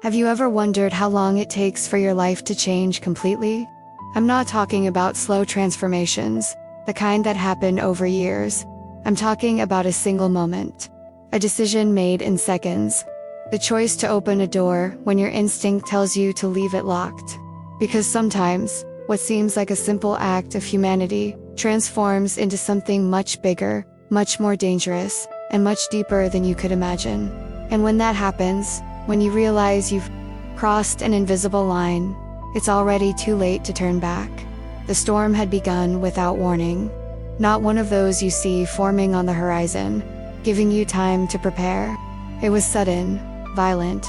Have you ever wondered how long it takes for your life to change completely? I'm not talking about slow transformations, the kind that happen over years. I'm talking about a single moment. A decision made in seconds. The choice to open a door when your instinct tells you to leave it locked. Because sometimes, what seems like a simple act of humanity transforms into something much bigger, much more dangerous, and much deeper than you could imagine. And when that happens, when you realize you've crossed an invisible line, it's already too late to turn back. The storm had begun without warning. Not one of those you see forming on the horizon, giving you time to prepare. It was sudden, violent,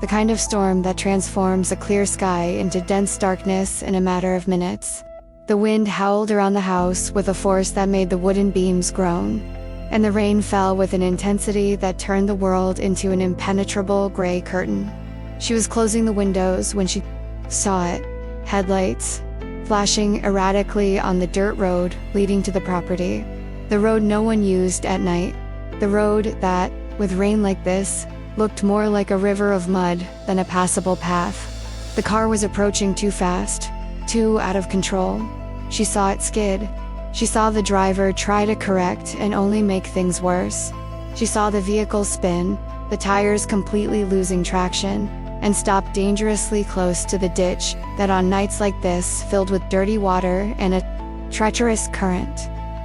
the kind of storm that transforms a clear sky into dense darkness in a matter of minutes. The wind howled around the house with a force that made the wooden beams groan, and the rain fell with an intensity that turned the world into an impenetrable gray curtain. She was closing the windows when she saw it. Headlights flashing erratically on the dirt road leading to the property. The road no one used at night. The road that, with rain like this, looked more like a river of mud than a passable path. The car was approaching too fast, too out of control. She saw it skid. She saw the driver try to correct and only make things worse. She saw the vehicle spin, the tires completely losing traction, and stop dangerously close to the ditch that on nights like this filled with dirty water and a treacherous current.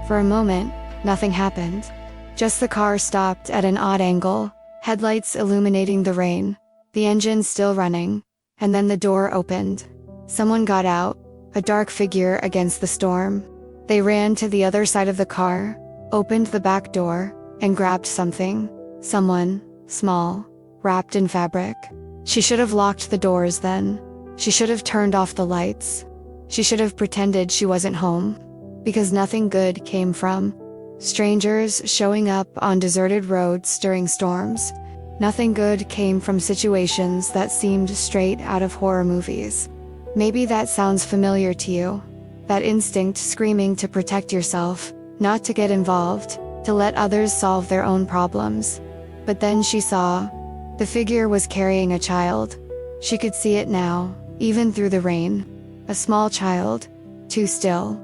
For a moment, nothing happened. Just the car stopped at an odd angle, headlights illuminating the rain, the engine still running, and then the door opened. Someone got out, a dark figure against the storm. They ran to the other side of the car, opened the back door, and grabbed something. Someone, small, wrapped in fabric. She should have locked the doors then. She should have turned off the lights. She should have pretended she wasn't home. Because nothing good came from strangers showing up on deserted roads during storms. Nothing good came from situations that seemed straight out of horror movies. Maybe that sounds familiar to you. That instinct screaming to protect yourself, not to get involved, to let others solve their own problems. But then she saw. The figure was carrying a child. She could see it now, even through the rain. A small child, too still.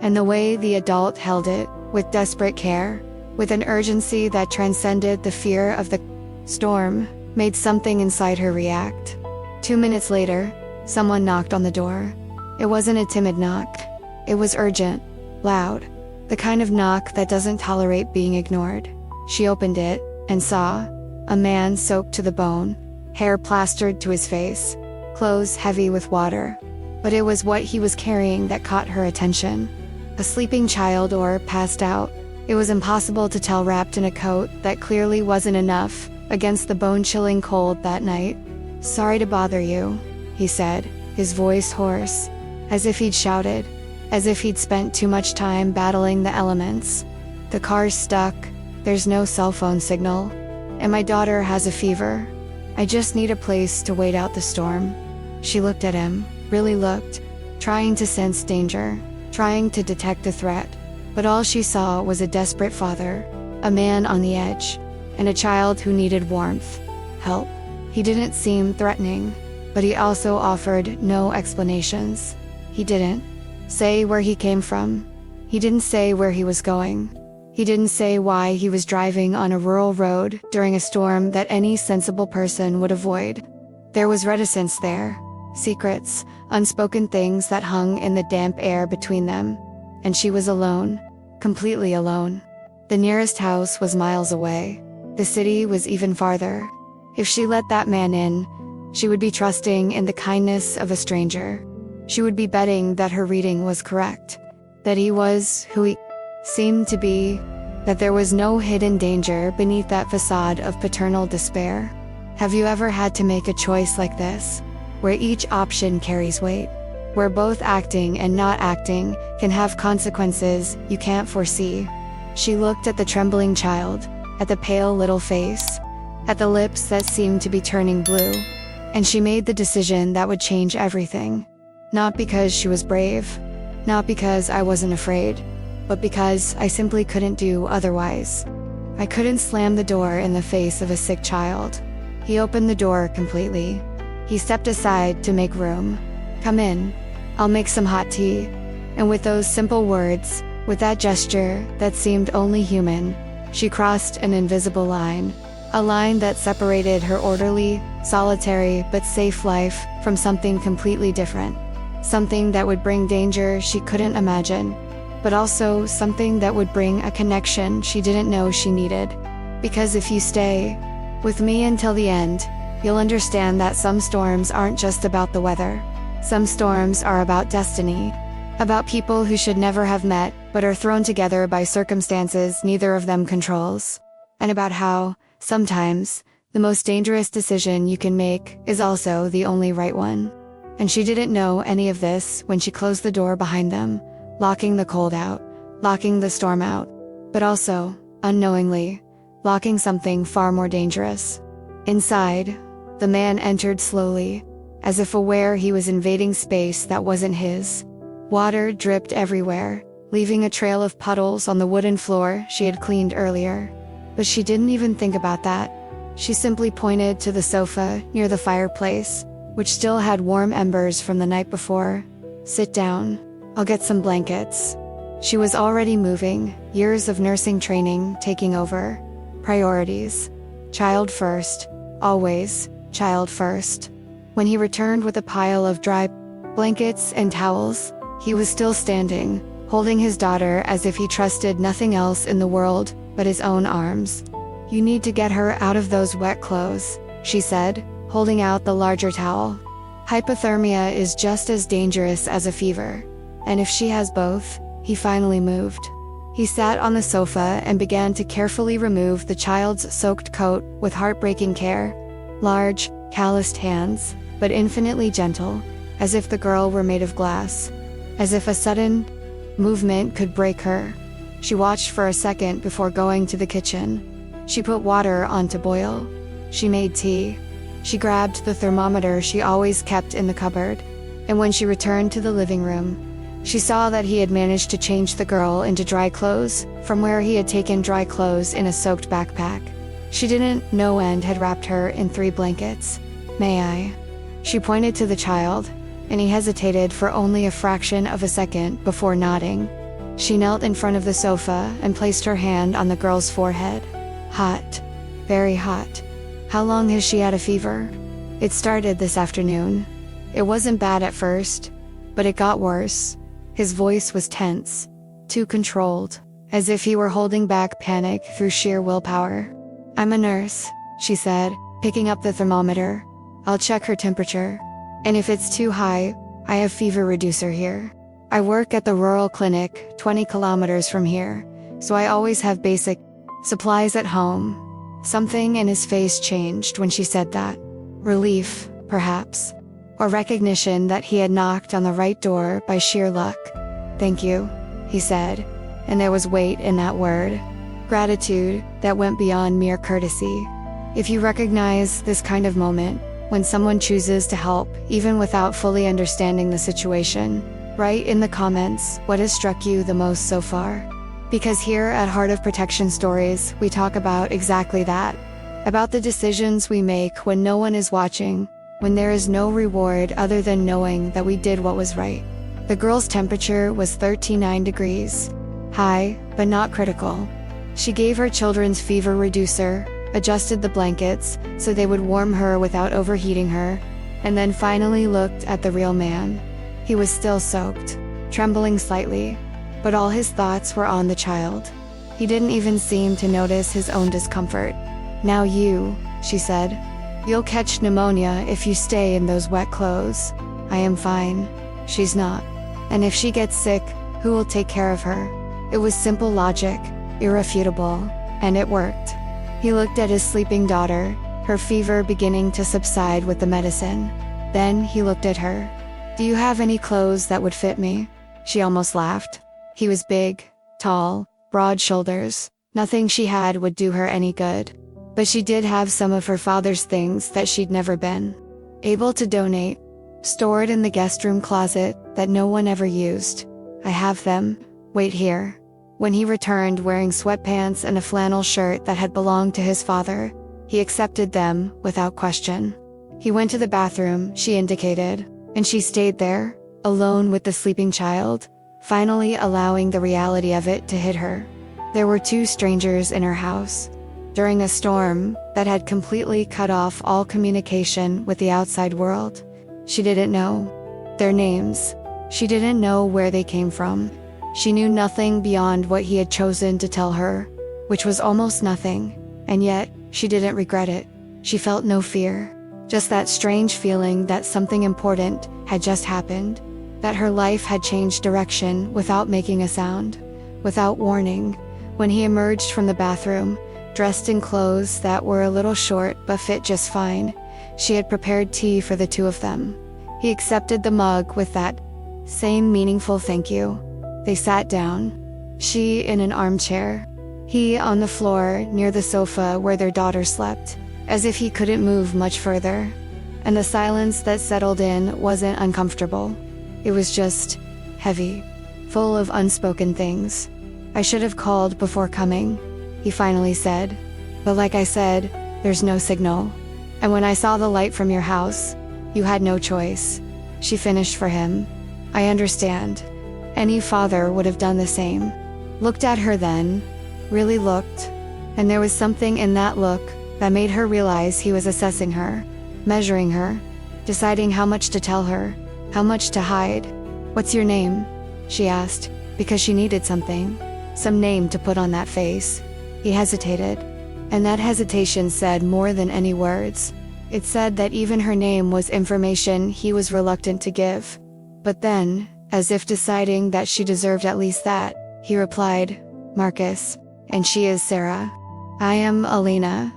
And the way the adult held it, with desperate care, with an urgency that transcended the fear of the storm, made something inside her react. 2 minutes later, someone knocked on the door. It wasn't a timid knock. It was urgent, loud, the kind of knock that doesn't tolerate being ignored. She opened it, and saw a man soaked to the bone, hair plastered to his face, clothes heavy with water. But it was what he was carrying that caught her attention. A sleeping child or passed out. It was impossible to tell, wrapped in a coat that clearly wasn't enough against the bone-chilling cold that night. "Sorry to bother you," he said, his voice hoarse, as if he'd shouted, as if he'd spent too much time battling the elements. "The car's stuck, there's no cell phone signal, and my daughter has a fever. I just need a place to wait out the storm." She looked at him, really looked, trying to sense danger, trying to detect a threat. But all she saw was a desperate father, a man on the edge, and a child who needed warmth, help. He didn't seem threatening, but he also offered no explanations. He didn't say where he came from. He didn't say where he was going. He didn't say why he was driving on a rural road during a storm that any sensible person would avoid. There was reticence there, secrets, unspoken things that hung in the damp air between them. And she was alone, completely alone. The nearest house was miles away. The city was even farther. If she let that man in, she would be trusting in the kindness of a stranger. She would be betting that her reading was correct, that he was who he seemed to be, that there was no hidden danger beneath that facade of paternal despair. Have you ever had to make a choice like this, where each option carries weight, where both acting and not acting can have consequences you can't foresee? She looked at the trembling child, at the pale little face, at the lips that seemed to be turning blue, and she made the decision that would change everything. Not because she was brave, not because I wasn't afraid, but because I simply couldn't do otherwise. I couldn't slam the door in the face of a sick child. He opened the door completely. He stepped aside to make room. "Come in. I'll make some hot tea." And with those simple words, with that gesture that seemed only human, she crossed an invisible line. A line that separated her orderly, solitary, but safe life from something completely different. Something that would bring danger she couldn't imagine, but also something that would bring a connection she didn't know she needed. Because if you stay with me until the end, you'll understand that some storms aren't just about the weather. Some storms are about destiny. About people who should never have met, but are thrown together by circumstances neither of them controls. And about how, sometimes, the most dangerous decision you can make is also the only right one. And she didn't know any of this when she closed the door behind them, locking the cold out, locking the storm out, but also, unknowingly, locking something far more dangerous. Inside, the man entered slowly, as if aware he was invading space that wasn't his. Water dripped everywhere, leaving a trail of puddles on the wooden floor she had cleaned earlier. But she didn't even think about that. She simply pointed to the sofa near the fireplace, which still had warm embers from the night before. "Sit down. I'll get some blankets." She was already moving, years of nursing training taking over. Priorities. Child first. Always, child first. When he returned with a pile of dry blankets and towels, he was still standing, holding his daughter as if he trusted nothing else in the world but his own arms. "You need to get her out of those wet clothes," she said, holding out the larger towel. "Hypothermia is just as dangerous as a fever. And if she has both," he finally moved. He sat on the sofa and began to carefully remove the child's soaked coat with heartbreaking care. Large, calloused hands, but infinitely gentle, as if the girl were made of glass. As if a sudden movement could break her. She watched for a second before going to the kitchen. She put water on to boil. She made tea. She grabbed the thermometer she always kept in the cupboard. And when she returned to the living room, she saw that he had managed to change the girl into dry clothes, from where he had taken dry clothes in a soaked backpack. She didn't know and had wrapped her in 3 blankets. "May I?" She pointed to the child, and he hesitated for only a fraction of a second before nodding. She knelt in front of the sofa and placed her hand on the girl's forehead. "Hot. Very hot. How long has she had a fever?" "It started this afternoon. It wasn't bad at first, but it got worse." His voice was tense, too controlled, as if he were holding back panic through sheer willpower. "I'm a nurse," she said, picking up the thermometer. "I'll check her temperature. And if it's too high, I have fever reducer here. I work at the rural clinic, 20 kilometers from here, so I always have basic supplies at home." Something in his face changed when she said that. Relief, perhaps. Or recognition that he had knocked on the right door by sheer luck. "Thank you," he said, and there was weight in that word. Gratitude that went beyond mere courtesy. If you recognize this kind of moment, when someone chooses to help, even without fully understanding the situation, write in the comments what has struck you the most so far. Because here at Heart of Protection Stories, we talk about exactly that. About the decisions we make when no one is watching, when there is no reward other than knowing that we did what was right. The girl's temperature was 39 degrees. High, but not critical. She gave her children's fever reducer, adjusted the blankets so they would warm her without overheating her, and then finally looked at the real man. He was still soaked, trembling slightly, but all his thoughts were on the child. He didn't even seem to notice his own discomfort. "Now you," she said. "You'll catch pneumonia if you stay in those wet clothes." "I am fine." "She's not. And if she gets sick, who will take care of her?" It was simple logic, irrefutable, and it worked. He looked at his sleeping daughter, her fever beginning to subside with the medicine. Then he looked at her. "Do you have any clothes that would fit me?" She almost laughed. He was big, tall, broad shoulders. Nothing she had would do her any good. But she did have some of her father's things that she'd never been able to donate, stored in the guest room closet that no one ever used. "I have them. Wait here." When he returned wearing sweatpants and a flannel shirt that had belonged to his father, he accepted them without question. He went to the bathroom, she indicated, and she stayed there, alone with the sleeping child, finally allowing the reality of it to hit her. There were 2 strangers in her house. During a storm that had completely cut off all communication with the outside world. She didn't know their names. She didn't know where they came from. She knew nothing beyond what he had chosen to tell her, which was almost nothing, and yet, she didn't regret it. She felt no fear. Just that strange feeling that something important had just happened, that her life had changed direction without making a sound, without warning. When he emerged from the bathroom, dressed in clothes that were a little short but fit just fine, she had prepared tea for the 2 of them. He accepted the mug with that same meaningful thank you. They sat down, she in an armchair, he on the floor near the sofa where their daughter slept, as if he couldn't move much further. And the silence that settled in wasn't uncomfortable. It was just heavy, full of unspoken things. "I should have called before coming," he finally said. "But like I said, there's no signal. And when I saw the light from your house, you had no choice." She finished for him. "I understand. Any father would have done the same." Looked at her then, really looked, and there was something in that look that made her realize he was assessing her, measuring her, deciding how much to tell her, how much to hide. "What's your name?" she asked, because she needed something, some name to put on that face. He hesitated, and that hesitation said more than any words. It said that even her name was information he was reluctant to give. But then, as if deciding that she deserved at least that, he replied, "Marcus, and she is Sarah." "I am Alina."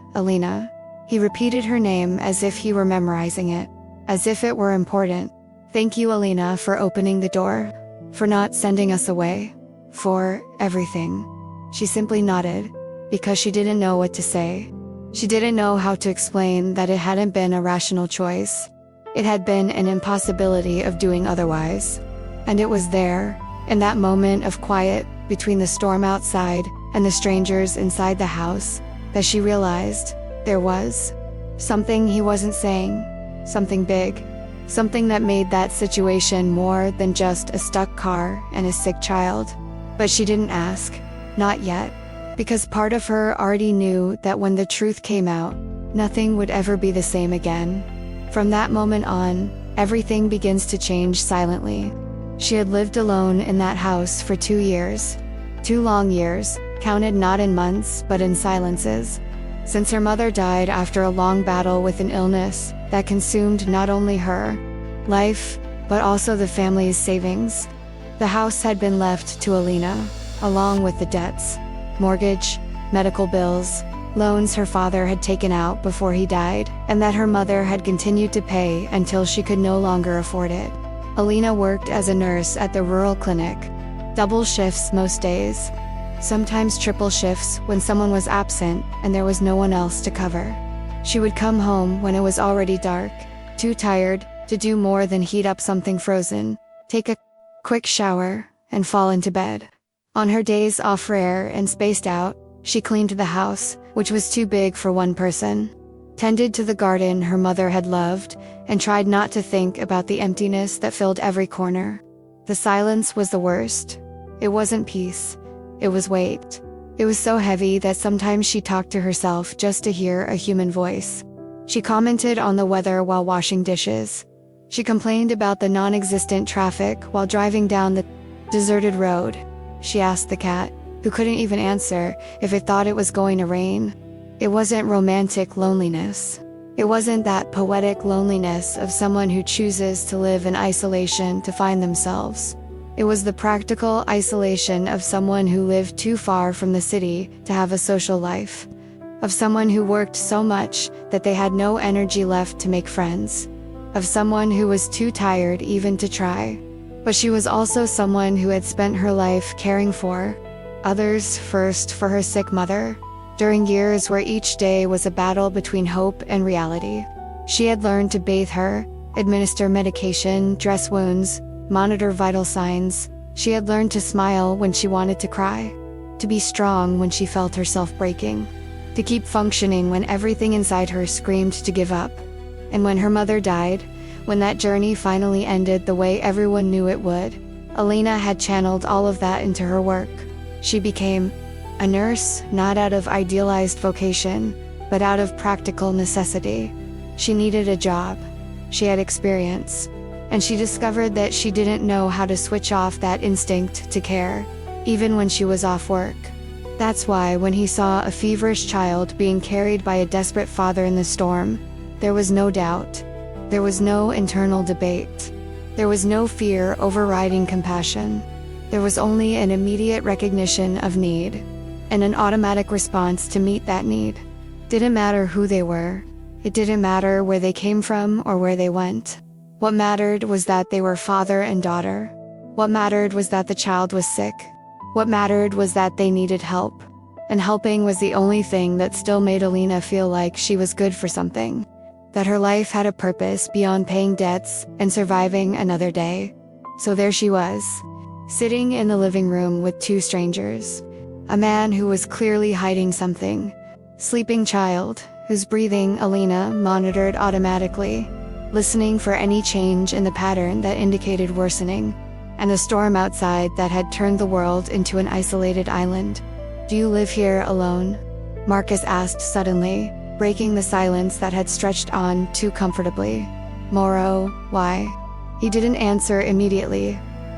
He repeated her name as if he were memorizing it, as if it were important. "Thank you, Alina, for opening the door, for not sending us away, for everything." She simply nodded, because she didn't know what to say. She didn't know how to explain that it hadn't been a rational choice. It had been an impossibility of doing otherwise. And it was there, in that moment of quiet between the storm outside and the strangers inside the house, that she realized there was something he wasn't saying, something big, something that made that situation more than just a stuck car and a sick child. But she didn't ask, not yet, because part of her already knew that when the truth came out, nothing would ever be the same again. From that moment on, everything begins to change silently. She had lived alone in that house for 2 years. 2 long years, counted not in months but in silences. Since her mother died after a long battle with an illness that consumed not only her life, but also the family's savings. The house had been left to Alina, along with the debts, mortgage, medical bills, loans her father had taken out before he died, and that her mother had continued to pay until she could no longer afford it. Alina worked as a nurse at the rural clinic, double shifts most days, sometimes triple shifts when someone was absent and there was no one else to cover. She would come home when it was already dark, too tired to do more than heat up something frozen, take a quick shower, and fall into bed. On her days off rare and spaced out, she cleaned the house, which was too big for one person, tended to the garden her mother had loved, and tried not to think about the emptiness that filled every corner. The silence was the worst. It wasn't peace. It was weight. It was so heavy that sometimes she talked to herself just to hear a human voice. She commented on the weather while washing dishes. She complained about the non-existent traffic while driving down the deserted road. She asked the cat, who couldn't even answer, if it thought it was going to rain. It wasn't romantic loneliness. It wasn't that poetic loneliness of someone who chooses to live in isolation to find themselves. It was the practical isolation of someone who lived too far from the city to have a social life. Of someone who worked so much that they had no energy left to make friends. Of someone who was too tired even to try. But she was also someone who had spent her life caring for others first for her sick mother, during years where each day was a battle between hope and reality. She had learned to bathe her, administer medication, dress wounds, monitor vital signs. She had learned to smile when she wanted to cry, to be strong when she felt herself breaking, to keep functioning when everything inside her screamed to give up. And when her mother died, when that journey finally ended the way everyone knew it would, Alina had channeled all of that into her work. She became a nurse, not out of idealized vocation, but out of practical necessity. She needed a job. She had experience. And she discovered that she didn't know how to switch off that instinct to care, even when she was off work. That's why when he saw a feverish child being carried by a desperate father in the storm, there was no doubt. There was no internal debate. There was no fear overriding compassion. There was only an immediate recognition of need, and an automatic response to meet that need. Didn't matter who they were. It didn't matter where they came from or where they went. What mattered was that they were father and daughter. What mattered was that the child was sick. What mattered was that they needed help. And helping was the only thing that still made Alina feel like she was good for something. That her life had a purpose beyond paying debts and surviving another day. So there she was, sitting in the living room with two strangers. A man who was clearly hiding something. Sleeping child, whose breathing Alina monitored automatically, listening for any change in the pattern that indicated worsening, and a storm outside that had turned the world into an isolated island. "Do you live here alone?" Marcus asked suddenly, breaking the silence that had stretched on too comfortably. "Moro, why?" He didn't answer immediately.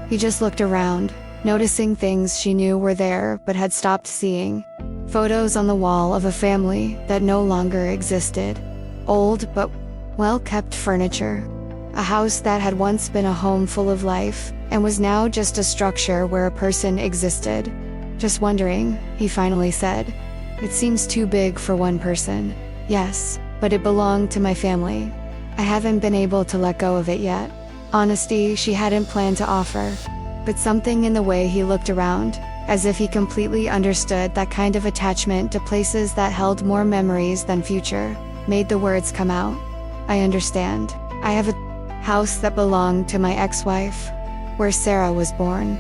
He just looked around, noticing things she knew were there but had stopped seeing. Photos on the wall of a family that no longer existed. Old but well-kept furniture. A house that had once been a home full of life, and was now just a structure where a person existed. "Just wondering," he finally said. "It seems too big for one person." "Yes, but it belonged to my family. I haven't been able to let go of it yet." Honesty she hadn't planned to offer. But something in the way he looked around, as if he completely understood that kind of attachment to places that held more memories than future, made the words come out. "I understand. I have a house that belonged to my ex-wife, where Sarah was born.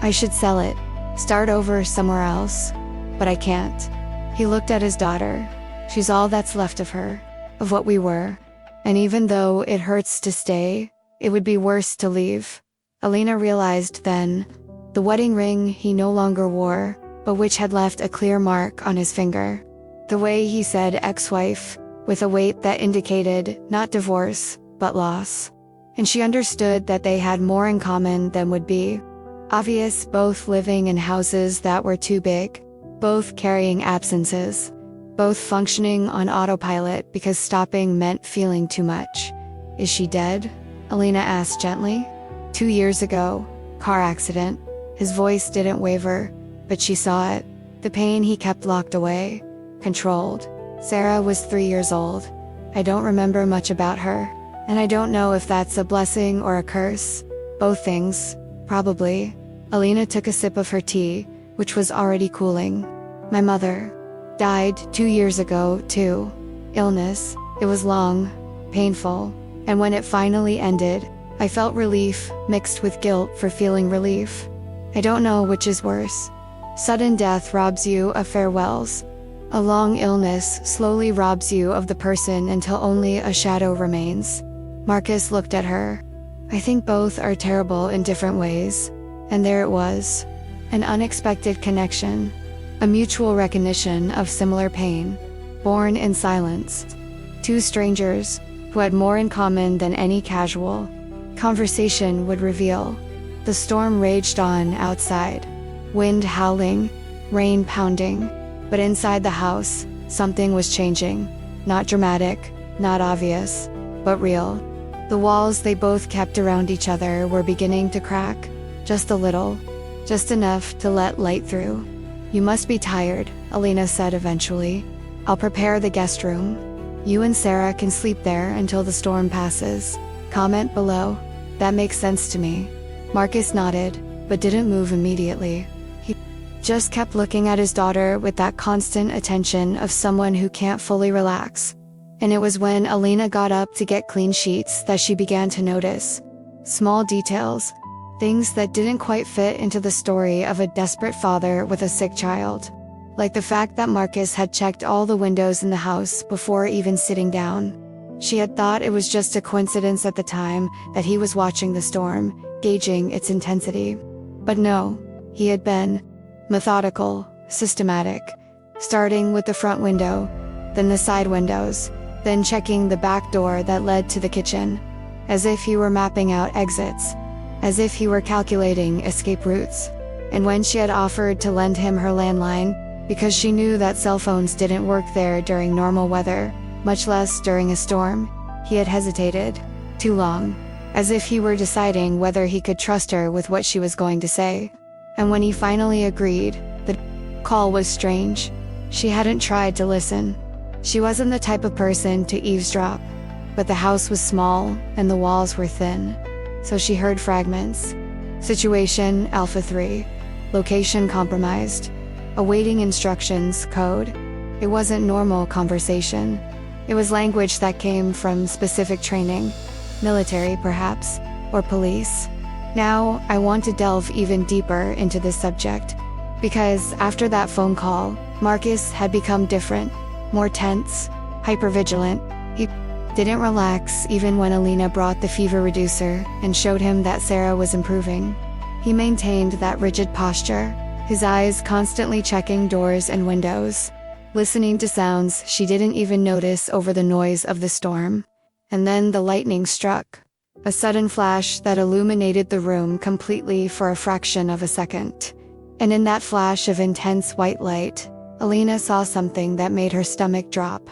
I should sell it, start over somewhere else. But I can't." He looked at his daughter. "She's all that's left of her, of what we were. And even though it hurts to stay, it would be worse to leave." Alina realized then, the wedding ring he no longer wore, but which had left a clear mark on his finger. The way he said ex-wife, with a weight that indicated not divorce, but loss. And she understood that they had more in common than would be obvious, both living in houses that were too big, both carrying absences, both functioning on autopilot because stopping meant feeling too much. "Is she dead?" Alina asked gently. 2 years ago, car accident. His voice didn't waver, but she saw it. The pain he kept locked away, controlled. Sarah was 3 years old. I don't remember much about her, and I don't know if that's a blessing or a curse. Both things, probably. Alina took a sip of her tea, which was already cooling. "My mother died 2 years ago, too. Illness. It was long, painful, and when it finally ended, I felt relief mixed with guilt for feeling relief. I don't know which is worse. Sudden death robs you of farewells. A long illness slowly robs you of the person until only a shadow remains." Marcus looked at her. "I think both are terrible in different ways." And there it was. An unexpected connection. A mutual recognition of similar pain. Born in silence. Two strangers, who had more in common than any casual conversation would reveal. The storm raged on outside. Wind howling, rain pounding. But inside the house, something was changing. Not dramatic, not obvious, but real. The walls they both kept around each other were beginning to crack. Just a little. Just enough to let light through. "You must be tired," Alina said eventually. "I'll prepare the guest room. You and Sarah can sleep there until the storm passes." Comment below. "That makes sense to me." Marcus nodded, but didn't move immediately. He just kept looking at his daughter with that constant attention of someone who can't fully relax. And it was when Alina got up to get clean sheets that she began to notice small details, things that didn't quite fit into the story of a desperate father with a sick child. Like the fact that Marcus had checked all the windows in the house before even sitting down. She had thought it was just a coincidence at the time that he was watching the storm, gauging its intensity. But no, he had been methodical, systematic, starting with the front window, then the side windows, then checking the back door that led to the kitchen, as if he were mapping out exits, as if he were calculating escape routes. And when she had offered to lend him her landline, because she knew that cell phones didn't work there during normal weather, much less during a storm, he had hesitated too long, as if he were deciding whether he could trust her with what she was going to say. And when he finally agreed, the call was strange. She hadn't tried to listen. She wasn't the type of person to eavesdrop, but the house was small and the walls were thin, so she heard fragments. Situation Alpha 3. Location compromised. Awaiting instructions code. It wasn't normal conversation. It was language that came from specific training. Military, perhaps, or police. Now, I want to delve even deeper into this subject, because after that phone call, Marcus had become different, more tense, hypervigilant. He didn't relax even when Alina brought the fever reducer and showed him that Sarah was improving. He maintained that rigid posture, his eyes constantly checking doors and windows, listening to sounds she didn't even notice over the noise of the storm. And then the lightning struck. A sudden flash that illuminated the room completely for a fraction of a second. And in that flash of intense white light, Alina saw something that made her stomach drop.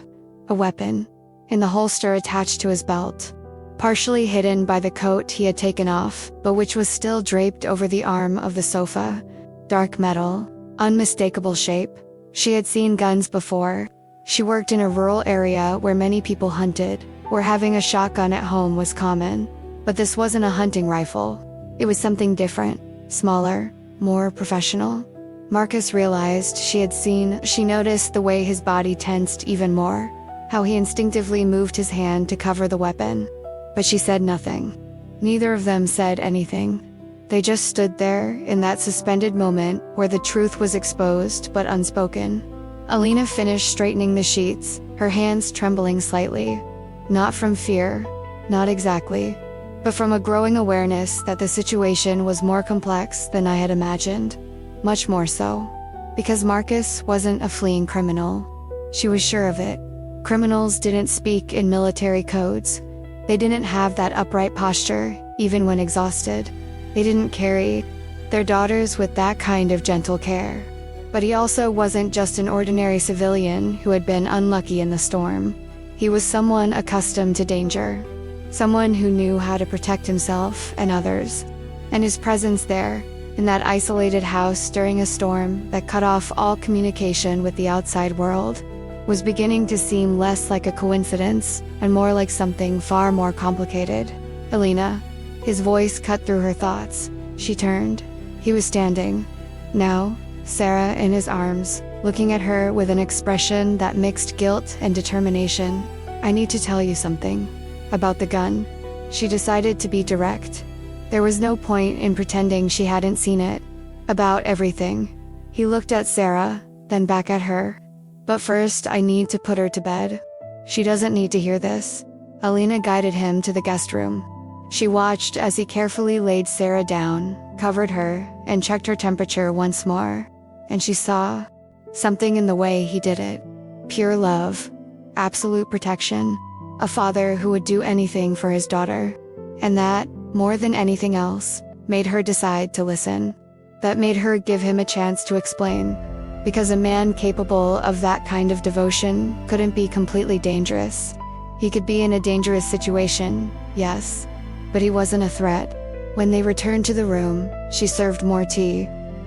A weapon, in the holster attached to his belt, partially hidden by the coat he had taken off, but which was still draped over the arm of the sofa. Dark metal, unmistakable shape. She had seen guns before. She worked in a rural area where many people hunted, where having a shotgun at home was common. But this wasn't a hunting rifle. It was something different, smaller, more professional. Marcus realized she noticed the way his body tensed even more, how he instinctively moved his hand to cover the weapon. But she said nothing. Neither of them said anything. They just stood there in that suspended moment where the truth was exposed but unspoken. Alina finished straightening the sheets, her hands trembling slightly. Not from fear, not exactly, but from a growing awareness that the situation was more complex than I had imagined. Much more so. Because Marcus wasn't a fleeing criminal. She was sure of it. Criminals didn't speak in military codes. They didn't have that upright posture, even when exhausted. They didn't carry their daughters with that kind of gentle care. But he also wasn't just an ordinary civilian who had been unlucky in the storm. He was someone accustomed to danger. Someone who knew how to protect himself and others. And his presence there, in that isolated house during a storm that cut off all communication with the outside world, was beginning to seem less like a coincidence and more like something far more complicated. Alina. His voice cut through her thoughts. She turned. He was standing. Now, Sarah in his arms, looking at her with an expression that mixed guilt and determination. I need to tell you something. About the gun. She decided to be direct. There was no point in pretending she hadn't seen it. About everything. He looked at Sarah, then back at her. But first I need to put her to bed. She doesn't need to hear this. Alina guided him to the guest room. She watched as he carefully laid Sarah down, covered her, and checked her temperature once more. And she saw something in the way he did it. Pure love. Absolute protection. A father who would do anything for his daughter. And that, more than anything else, made her decide to listen. That made her give him a chance to explain. Because a man capable of that kind of devotion couldn't be completely dangerous. He could be in a dangerous situation, yes. But he wasn't a threat. When they returned to the room, she served more tea.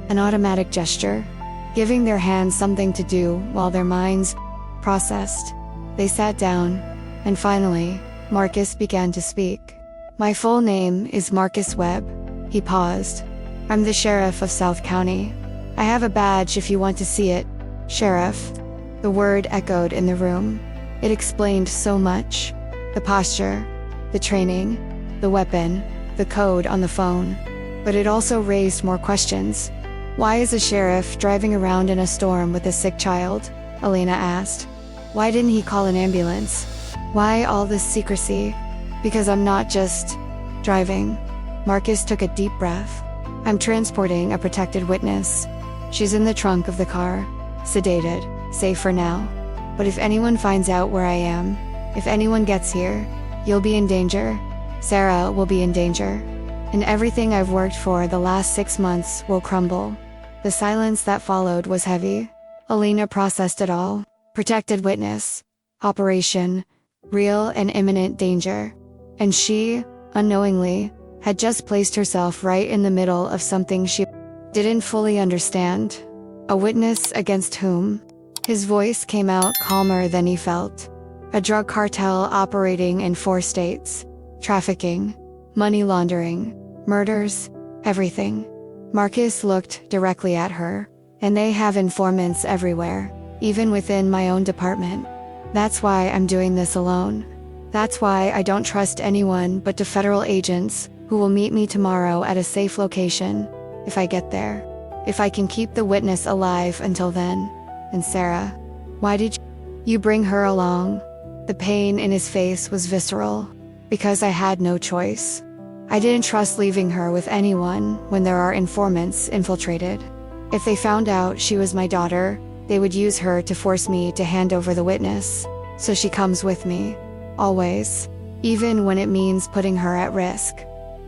An automatic gesture. Giving their hands something to do while their minds processed. They sat down. And finally, Marcus began to speak. My full name is Marcus Webb. He paused. I'm the sheriff of South County. I have a badge if you want to see it. Sheriff. The word echoed in the room. It explained so much. The posture, the training, the weapon, the code on the phone. But it also raised more questions. Why is a sheriff driving around in a storm with a sick child? Alina asked. Why didn't he call an ambulance? Why all this secrecy? Because I'm not just driving. Marcus took a deep breath. I'm transporting a protected witness. She's in the trunk of the car, sedated, safe for now. But if anyone finds out where I am, if anyone gets here, you'll be in danger. Sarah will be in danger. And everything I've worked for the last 6 months will crumble. The silence that followed was heavy. Alina processed it all. Protected witness. Operation. Real and imminent danger. And she, unknowingly, had just placed herself right in the middle of something she didn't fully understand. A witness against whom? His voice came out calmer than he felt. A drug cartel operating in 4 states. Trafficking. Money laundering. Murders. Everything. Marcus looked directly at her. And they have informants everywhere, even within my own department. That's why I'm doing this alone. That's why I don't trust anyone but the federal agents, who will meet me tomorrow at a safe location, if I get there. If I can keep the witness alive until then. And Sarah, why did you bring her along? The pain in his face was visceral. Because I had no choice. I didn't trust leaving her with anyone when there are informants infiltrated. If they found out she was my daughter, they would use her to force me to hand over the witness. So she comes with me. Always. Even when it means putting her at risk.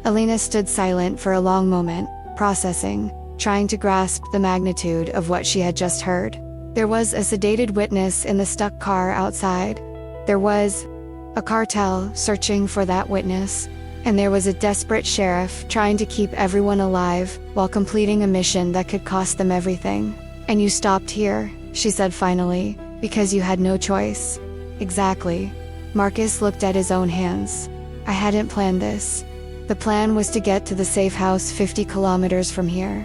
Alina stood silent for a long moment, processing, trying to grasp the magnitude of what she had just heard. There was a sedated witness in the stuck car outside. There was a cartel searching for that witness. And there was a desperate sheriff trying to keep everyone alive while completing a mission that could cost them everything. And you stopped here, she said finally, because you had no choice. Exactly. Marcus looked at his own hands. I hadn't planned this. The plan was to get to the safe house 50 kilometers from here.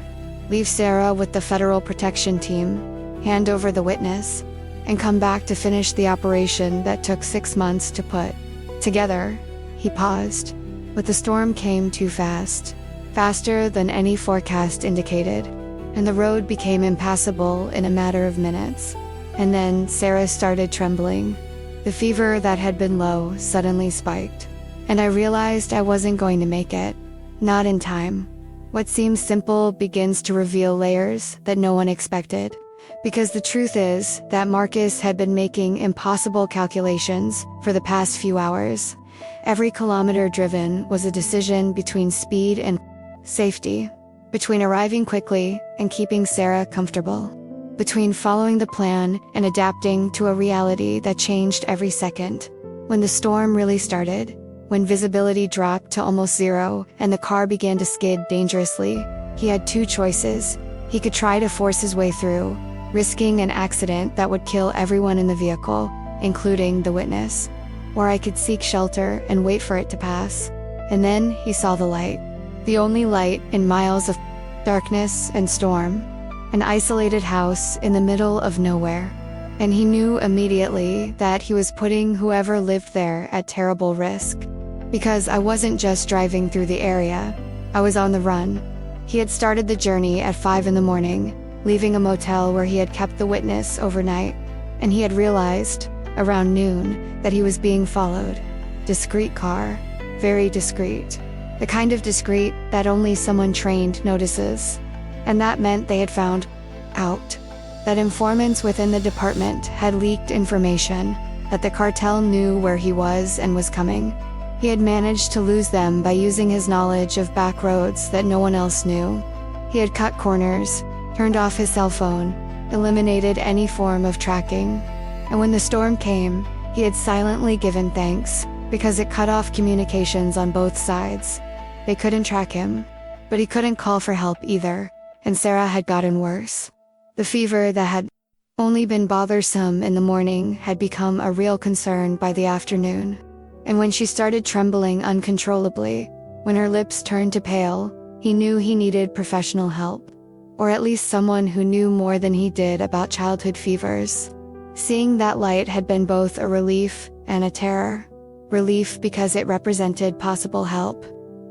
Leave Sarah with the federal protection team, hand over the witness, and come back to finish the operation that took 6 months to put together. He paused. But the storm came too fast. Faster than any forecast indicated. And the road became impassable in a matter of minutes. And then Sarah started trembling. The fever that had been low suddenly spiked. And I realized I wasn't going to make it. Not in time. What seems simple begins to reveal layers that no one expected. Because the truth is that Marcus had been making impossible calculations for the past few hours. Every kilometer driven was a decision between speed and safety. Between arriving quickly and keeping Sarah comfortable. Between following the plan and adapting to a reality that changed every second. When the storm really started, when visibility dropped to almost zero and the car began to skid dangerously, he had 2 choices. He could try to force his way through, risking an accident that would kill everyone in the vehicle, including the witness. Or I could seek shelter and wait for it to pass. And then he saw the light. The only light in miles of darkness and storm. An isolated house in the middle of nowhere. And he knew immediately that he was putting whoever lived there at terrible risk. Because I wasn't just driving through the area. I was on the run. He had started the journey at 5 in the morning, leaving a motel where he had kept the witness overnight. And he had realized, around noon, that he was being followed. Discreet car. Very discreet. The kind of discreet that only someone trained notices. And that meant they had found out that informants within the department had leaked information, that the cartel knew where he was and was coming. He had managed to lose them by using his knowledge of back roads that no one else knew. He had cut corners, turned off his cell phone, eliminated any form of tracking. And when the storm came, he had silently given thanks, because it cut off communications on both sides. They couldn't track him, but he couldn't call for help either, and Sarah had gotten worse. The fever that had only been bothersome in the morning had become a real concern by the afternoon. And when she started trembling uncontrollably, when her lips turned to pale, he knew he needed professional help. Or at least someone who knew more than he did about childhood fevers. Seeing that light had been both a relief and a terror. Relief because it represented possible help.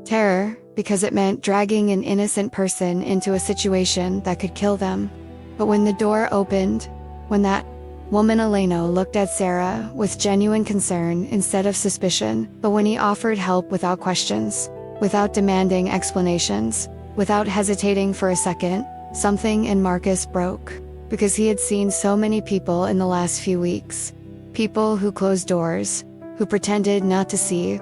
Terror because it meant dragging an innocent person into a situation that could kill them. But when the door opened, when that Woman Elena looked at Sarah with genuine concern instead of suspicion, but when he offered help without questions, without demanding explanations, without hesitating for a second, something in Marcus broke. Because he had seen so many people in the last few weeks. People who closed doors, who pretended not to see,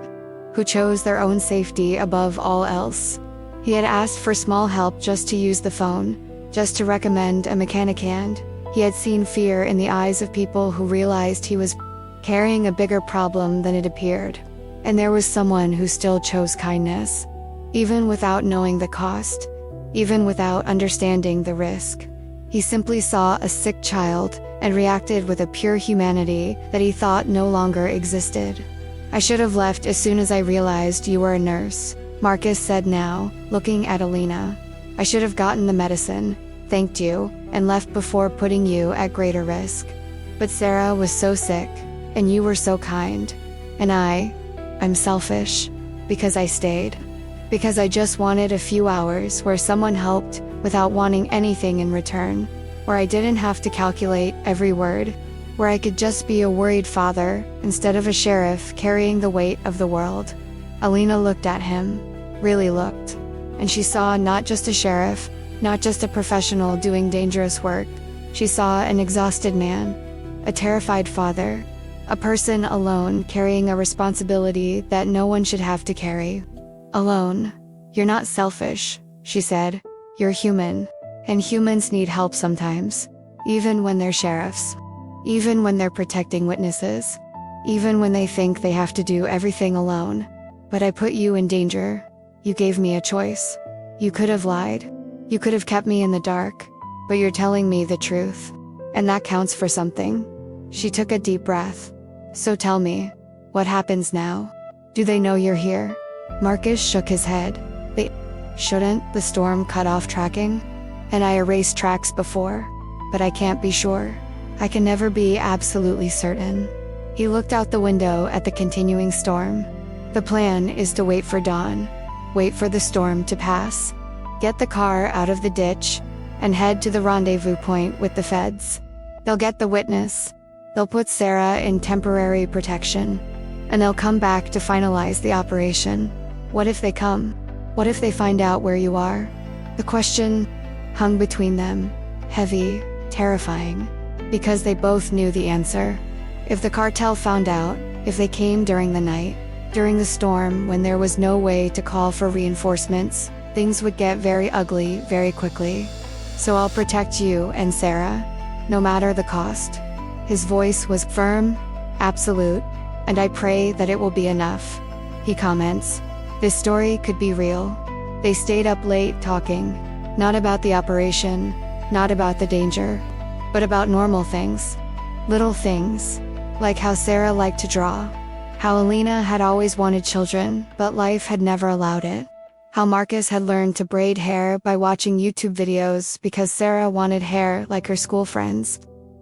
who chose their own safety above all else. He had asked for small help just to use the phone, just to recommend a mechanic hand. He had seen fear in the eyes of people who realized he was carrying a bigger problem than it appeared. And there was someone who still chose kindness, even without knowing the cost, even without understanding the risk. He simply saw a sick child and reacted with a pure humanity that he thought no longer existed. I should have left as soon as I realized you were a nurse, Marcus said now, looking at Alina. I should have gotten the medicine, thanked you, and left before putting you at greater risk. But Sarah was so sick, and you were so kind. And I'm selfish, because I stayed. Because I just wanted a few hours where someone helped without wanting anything in return, where I didn't have to calculate every word, where I could just be a worried father instead of a sheriff carrying the weight of the world. Alina looked at him, really looked, and she saw not just a sheriff, not just a professional doing dangerous work. She saw an exhausted man, a terrified father, a person alone carrying a responsibility that no one should have to carry. Alone. You're not selfish, she said. You're human. And humans need help sometimes. Even when they're sheriffs. Even when they're protecting witnesses. Even when they think they have to do everything alone. But I put you in danger. You gave me a choice. You could have lied. You could have kept me in the dark. But you're telling me the truth. And that counts for something. She took a deep breath. So tell me, what happens now? Do they know you're here? Marcus shook his head. They shouldn't. The storm cut off tracking. And I erased tracks before. But I can't be sure. I can never be absolutely certain. He looked out the window at the continuing storm. The plan is to wait for dawn. Wait for the storm to pass. Get the car out of the ditch. And head to the rendezvous point with the feds. They'll get the witness. They'll put Sarah in temporary protection. And they'll come back to finalize the operation. What if they come? What if they find out where you are? The question hung between them, heavy, terrifying, because they both knew the answer. If the cartel found out, if they came during the night, during the storm when there was no way to call for reinforcements, things would get very ugly very quickly. So I'll protect you and Sarah, no matter the cost. His voice was firm, absolute, and I pray that it will be enough. He comments. This story could be real. They stayed up late talking, not about the operation, not about the danger, but about normal things. Little things, like how Sarah liked to draw, how Alina had always wanted children, but life had never allowed it, how Marcus had learned to braid hair by watching YouTube videos because Sarah wanted hair like her school friends,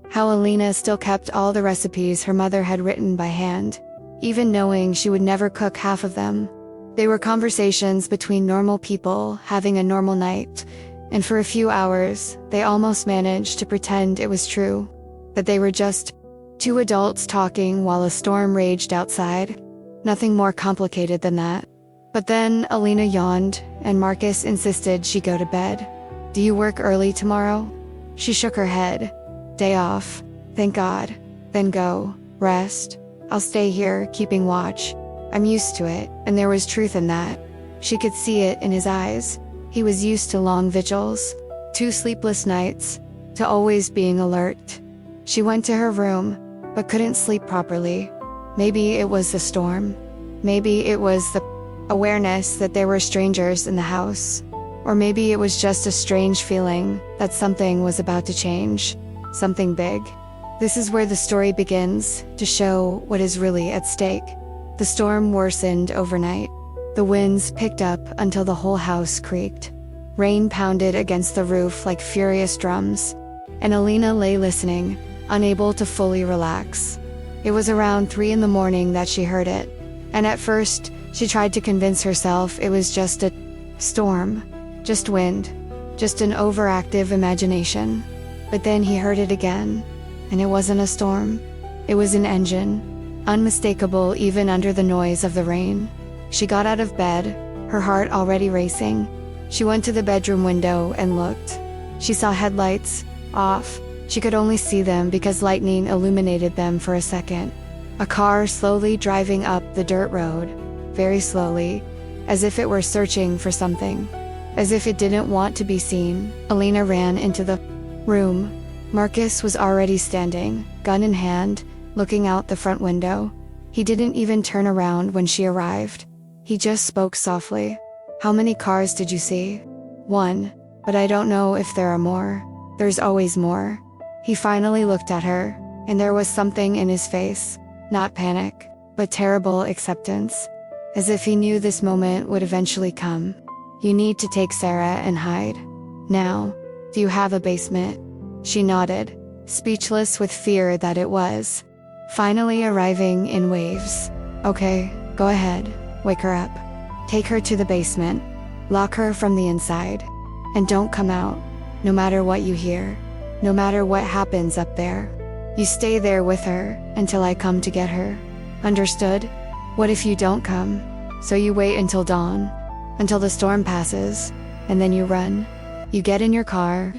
how Alina still kept all the recipes her mother had written by hand, even knowing she would never cook half of them. They were conversations between normal people having a normal night, and for a few hours, they almost managed to pretend it was true, that they were just two adults talking while a storm raged outside. Nothing more complicated than that. But then Alina yawned, and Marcus insisted she go to bed. Do you work early tomorrow? She shook her head. Day off. Thank God. Then go. Rest. I'll stay here, keeping watch. I'm used to it, and there was truth in that. She could see it in his eyes. He was used to long vigils, 2 sleepless nights, to always being alert. She went to her room, but couldn't sleep properly. Maybe it was the storm. Maybe it was the awareness that there were strangers in the house. Or maybe it was just a strange feeling that something was about to change. Something big. This is where the story begins to show what is really at stake. The storm worsened overnight. The winds picked up until the whole house creaked. Rain pounded against the roof like furious drums. And Alina lay listening, unable to fully relax. It was around 3 a.m. that she heard it. And at first, she tried to convince herself it was just a storm, just wind, just an overactive imagination. But then he heard it again. And it wasn't a storm. It was an engine, unmistakable even under the noise of the rain. She got out of bed, her heart already racing. She went to the bedroom window and looked. She saw headlights, off. She could only see them because lightning illuminated them for a second. A car slowly driving up the dirt road, very slowly, as if it were searching for something, as if it didn't want to be seen. Alina ran into the room. Marcus was already standing, gun in hand, looking out the front window. He didn't even turn around when she arrived. He just spoke softly. "How many cars did you see?" "One, but I don't know if there are more." "There's always more." He finally looked at her, and there was something in his face, not panic, but terrible acceptance, as if he knew this moment would eventually come. "You need to take Sarah and hide. Now. Do you have a basement?" She nodded, speechless with fear that it was finally arriving in waves. "Okay, go ahead, wake her up. Take her to the basement, lock her from the inside, and don't come out, no matter what you hear, no matter what happens up there. You stay there with her until I come to get her. Understood? What if you don't come? So you wait until dawn, until the storm passes, and then you run. You get in your car.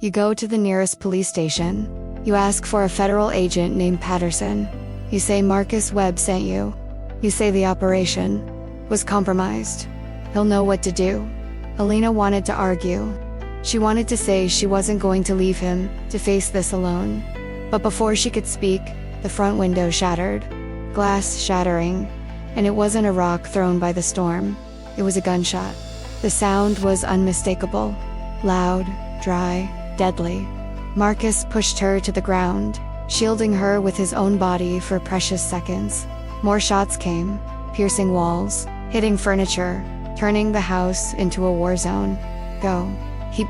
You go to the nearest police station. You ask for a federal agent named Patterson. You say Marcus Webb sent you. You say the operation was compromised. He'll know what to do." Alina wanted to argue. She wanted to say she wasn't going to leave him to face this alone. But before she could speak, the front window shattered. Glass shattering. And it wasn't a rock thrown by the storm. It was a gunshot. The sound was unmistakable. Loud, dry, deadly. Marcus pushed her to the ground, shielding her with his own body for precious seconds. More shots came, piercing walls, hitting furniture, turning the house into a war zone. "Go," he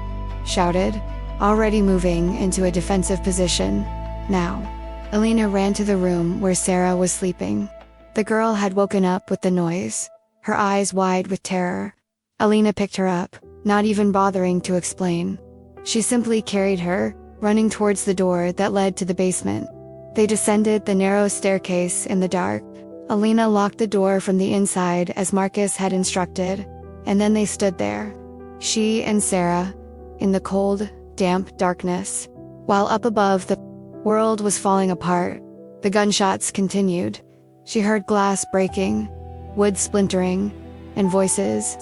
shouted, already moving into a defensive position. "Now." Alina ran to the room where Sarah was sleeping. The girl had woken up with the noise, her eyes wide with terror. Alina picked her up, not even bothering to explain. She simply carried her, running towards the door that led to the basement. They descended the narrow staircase in the dark. Alina locked the door from the inside as Marcus had instructed, and then they stood there, she and Sarah, in the cold, damp darkness. While up above the world was falling apart, the gunshots continued. She heard glass breaking, wood splintering, and voices,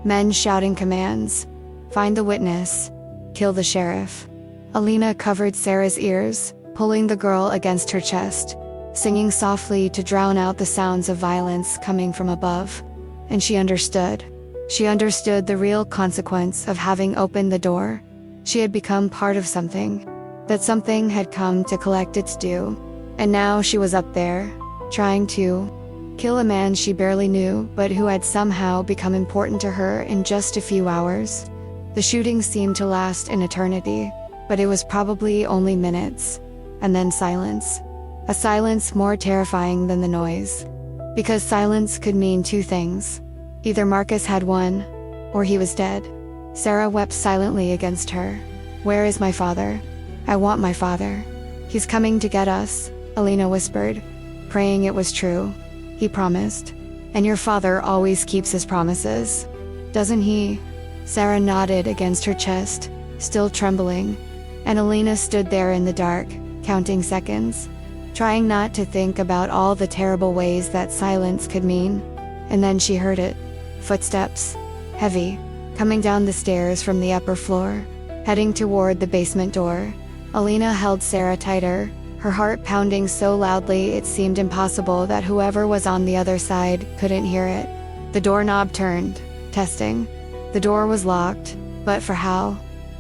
men shouting commands. "Find the witness. Kill the sheriff." Alina covered Sarah's ears, pulling the girl against her chest, singing softly to drown out the sounds of violence coming from above. And she understood. She understood the real consequence of having opened the door. She had become part of something. That something had come to collect its due. And now she was up there, trying to kill a man she barely knew but who had somehow become important to her in just a few hours. The shooting seemed to last an eternity, but it was probably only minutes. And then silence. A silence more terrifying than the noise. Because silence could mean two things. Either Marcus had won, or he was dead. Sarah wept silently against her. "Where is my father? I want my father. He's coming to get us," Alina whispered, praying it was true. "He promised. And your father always keeps his promises. Doesn't he?" Sarah nodded against her chest, still trembling, and Alina stood there in the dark, counting seconds, trying not to think about all the terrible ways that silence could mean. And then she heard it. Footsteps, heavy, coming down the stairs from the upper floor, heading toward the basement door. Alina held Sarah tighter, her heart pounding so loudly it seemed impossible that whoever was on the other side couldn't hear it. The doorknob turned, testing. The door was locked, but for how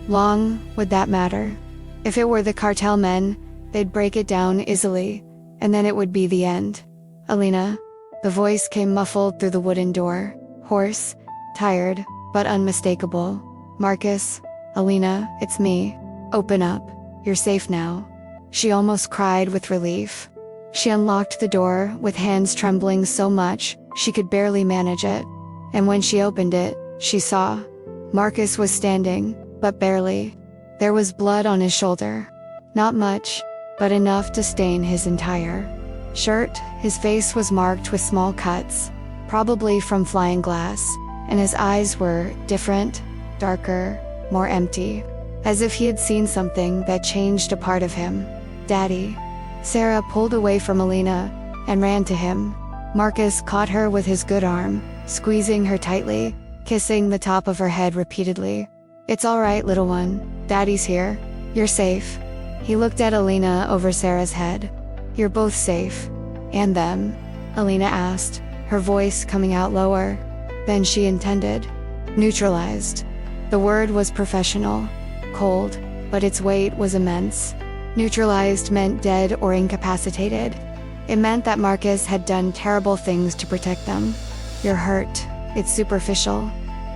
long would that matter? If it were the cartel men, they'd break it down easily, and then it would be the end. "Alina," the voice came muffled through the wooden door, hoarse, tired, but unmistakable. "Marcus, Alina, it's me. Open up. You're safe now." She almost cried with relief. She unlocked the door with hands trembling so much she could barely manage it. And when she opened it, she saw. Marcus was standing, but barely. There was blood on his shoulder. Not much, but enough to stain his entire shirt. His face was marked with small cuts, probably from flying glass, and his eyes were different, darker, more empty, as if he had seen something that changed a part of him. "Daddy." Sarah pulled away from Alina and ran to him. Marcus caught her with his good arm, squeezing her tightly, kissing the top of her head repeatedly. "It's all right, little one. Daddy's here. You're safe." He looked at Alina over Sarah's head. "You're both safe." "And them?" Alina asked, her voice coming out lower than she intended. "Neutralized." The word was professional, cold, but its weight was immense. Neutralized meant dead or incapacitated. It meant that Marcus had done terrible things to protect them. "You're hurt. It's superficial."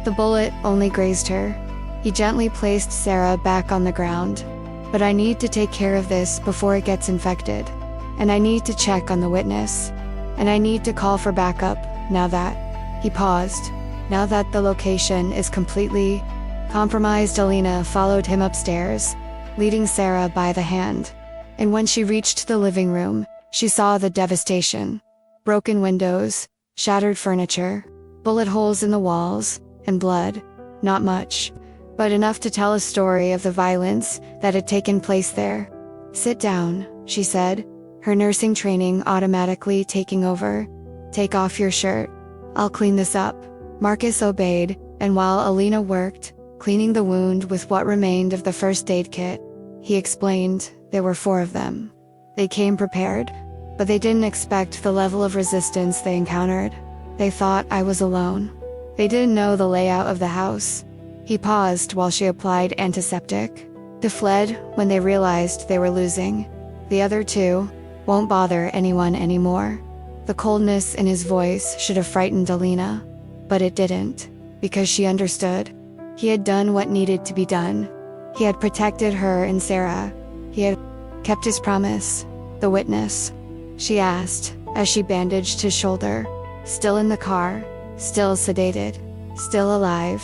The bullet only grazed her. He gently placed Sarah back on the ground. "But I need to take care of this before it gets infected. And I need to check on the witness. And I need to call for backup, now that..." He paused. "Now that the location is completely compromised." Alina followed him upstairs, leading Sarah by the hand. And when she reached the living room, she saw the devastation. Broken windows, shattered furniture, bullet holes in the walls, and blood. Not much, but enough to tell a story of the violence that had taken place there. "Sit down," she said, her nursing training automatically taking over. "Take off your shirt. I'll clean this up." Marcus obeyed, and while Alina worked, cleaning the wound with what remained of the first aid kit, he explained there were 4 of them. They came prepared, but they didn't expect the level of resistance they encountered. They thought I was alone. They didn't know the layout of the house. He paused while she applied antiseptic. They fled when they realized they were losing. The other 2 won't bother anyone anymore. The coldness in his voice should have frightened Alina, but it didn't, because she understood. He had done what needed to be done. He had protected her and Sarah. He had kept his promise. "The witness?" she asked, as she bandaged his shoulder. "Still in the car, still sedated, still alive."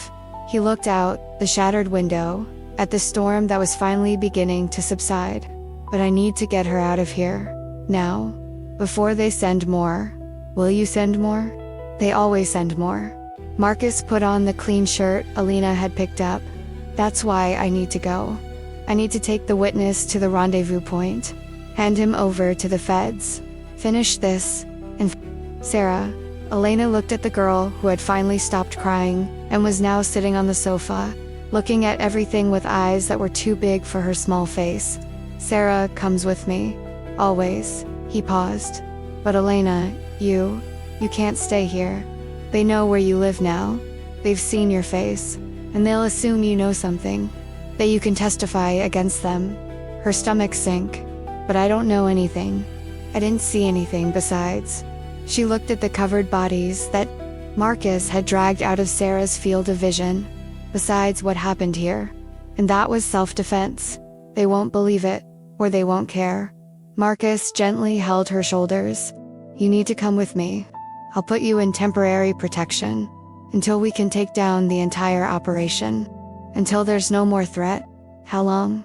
He looked out the shattered window, at the storm that was finally beginning to subside. "But I need to get her out of here. Now. Before they send more." "Will you send more?" "They always send more." Marcus put on the clean shirt Alina had picked up. "That's why I need to go. I need to take the witness to the rendezvous point. Hand him over to the feds. Finish this, and Sarah." Elena looked at the girl who had finally stopped crying, and was now sitting on the sofa, looking at everything with eyes that were too big for her small face. "Sarah comes with me. Always." He paused. "But Elena, you can't stay here. They know where you live now. They've seen your face, and they'll assume you know something, that you can testify against them." Her stomach sank. "But I don't know anything. I didn't see anything besides." She looked at the covered bodies that Marcus had dragged out of Sarah's field of vision. "Besides what happened here. And that was self-defense. They won't believe it, or they won't care." Marcus gently held her shoulders. "You need to come with me. I'll put you in temporary protection, until we can take down the entire operation. Until there's no more threat." "How long?"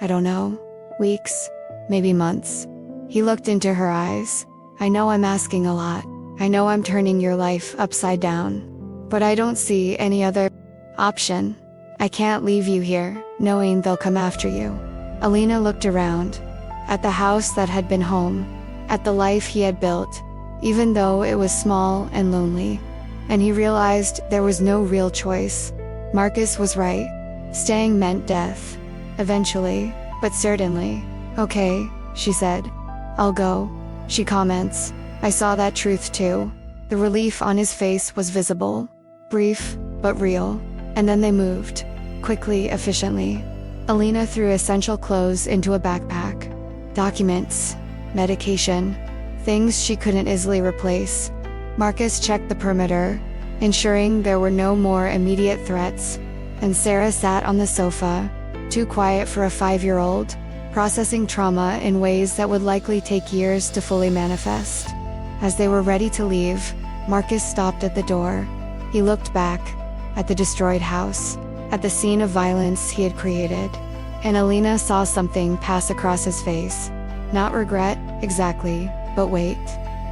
"I don't know. Weeks, maybe months." He looked into her eyes. "I know I'm asking a lot. I know I'm turning your life upside down. But I don't see any other option. I can't leave you here, knowing they'll come after you." Alina looked around. At the house that had been home. At the life he had built, even though it was small and lonely. And he realized there was no real choice. Marcus was right. Staying meant death. Eventually, but certainly. "Okay," she said. "I'll go." She comments. "I saw that truth too." The relief on his face was visible. Brief, but real. And then they moved. Quickly, efficiently. Alina threw essential clothes into a backpack. Documents. Medication. Things she couldn't easily replace. Marcus checked the perimeter, ensuring there were no more immediate threats. And Sarah sat on the sofa, too quiet for a 5-year-old, processing trauma in ways that would likely take years to fully manifest. As they were ready to leave, Marcus stopped at the door. He looked back, at the destroyed house, at the scene of violence he had created. And Alina saw something pass across his face. Not regret, exactly, but wait.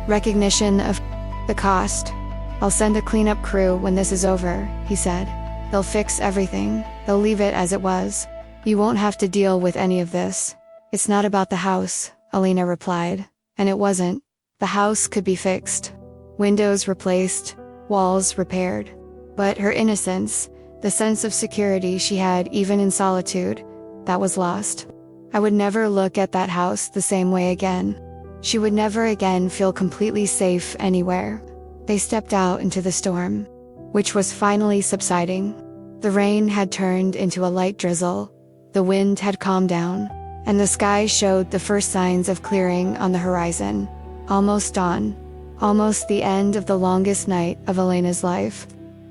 Recognition of the cost. I'll send a cleanup crew when this is over, he said. They'll fix everything, they'll leave it as it was. You won't have to deal with any of this. It's not about the house, Alina replied. And it wasn't. The house could be fixed. Windows replaced, walls repaired. But her innocence, the sense of security she had even in solitude, that was lost. I would never look at that house the same way again. She would never again feel completely safe anywhere. They stepped out into the storm, which was finally subsiding. The rain had turned into a light drizzle, the wind had calmed down, and the sky showed the first signs of clearing on the horizon. Almost dawn. Almost the end of the longest night of Elena's life.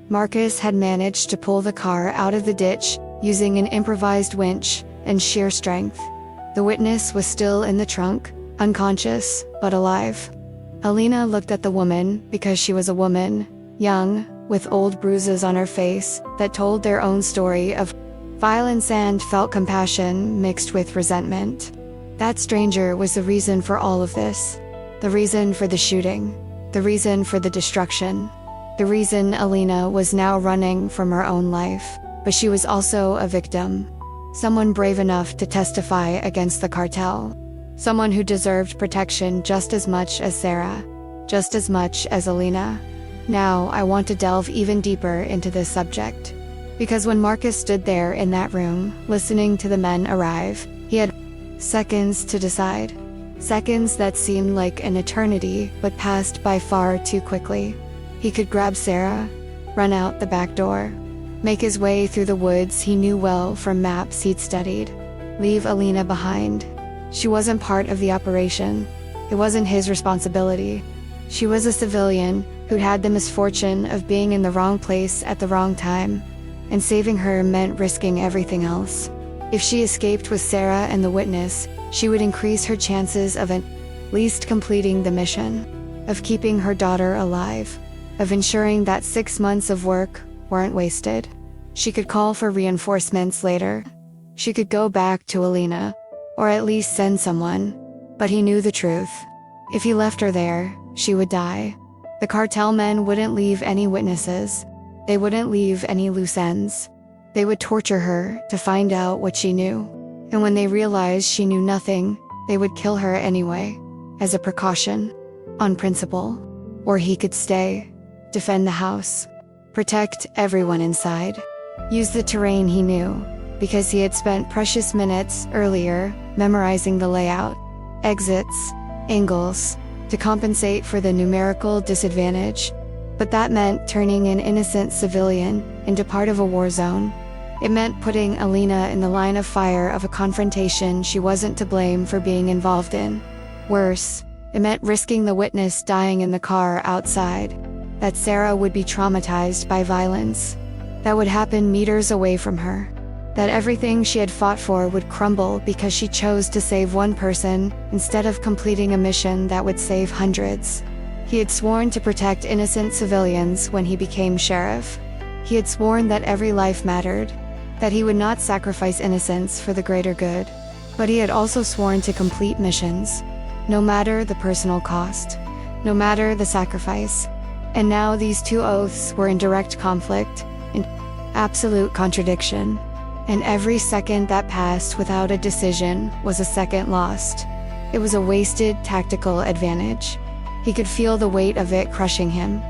Marcus had managed to pull the car out of the ditch using an improvised winch and sheer strength. The witness was still in the trunk, unconscious, but alive. Alina looked at the woman because she was a woman, young, with old bruises on her face that told their own story of violence, and felt compassion mixed with resentment. That stranger was the reason for all of this. The reason for the shooting. The reason for the destruction. The reason Alina was now running from her own life. But she was also a victim. Someone brave enough to testify against the cartel. Someone who deserved protection just as much as Sarah. Just as much as Alina. Now I want to delve even deeper into this subject. Because when Marcus stood there in that room, listening to the men arrive, he had seconds to decide. Seconds that seemed like an eternity, but passed by far too quickly. He could grab Sarah, run out the back door, make his way through the woods he knew well from maps he'd studied, leave Alina behind. She wasn't part of the operation. It wasn't his responsibility. She was a civilian who'd had the misfortune of being in the wrong place at the wrong time, and saving her meant risking everything else. If she escaped with Sarah and the witness, she would increase her chances of at least completing the mission, of keeping her daughter alive, of ensuring that 6 months of work weren't wasted. She could call for reinforcements later. She could go back to Alina, or at least send someone. But he knew the truth. If he left her there, she would die. The cartel men wouldn't leave any witnesses. They wouldn't leave any loose ends. They would torture her to find out what she knew. And when they realized she knew nothing, they would kill her anyway, as a precaution, on principle. Or he could stay, defend the house, protect everyone inside, use the terrain he knew, because he had spent precious minutes earlier memorizing the layout, exits, angles, to compensate for the numerical disadvantage. But that meant turning an innocent civilian into part of a war zone. It meant putting Alina in the line of fire of a confrontation she wasn't to blame for being involved in. Worse, it meant risking the witness dying in the car outside. That Sarah would be traumatized by violence. That would happen meters away from her. That everything she had fought for would crumble because she chose to save one person instead of completing a mission that would save hundreds. He had sworn to protect innocent civilians when he became sheriff. He had sworn that every life mattered, that he would not sacrifice innocence for the greater good. But he had also sworn to complete missions, no matter the personal cost, no matter the sacrifice. And now these two oaths were in direct conflict, in absolute contradiction. And every second that passed without a decision was a second lost. It was a wasted tactical advantage. He could feel the weight of it crushing him,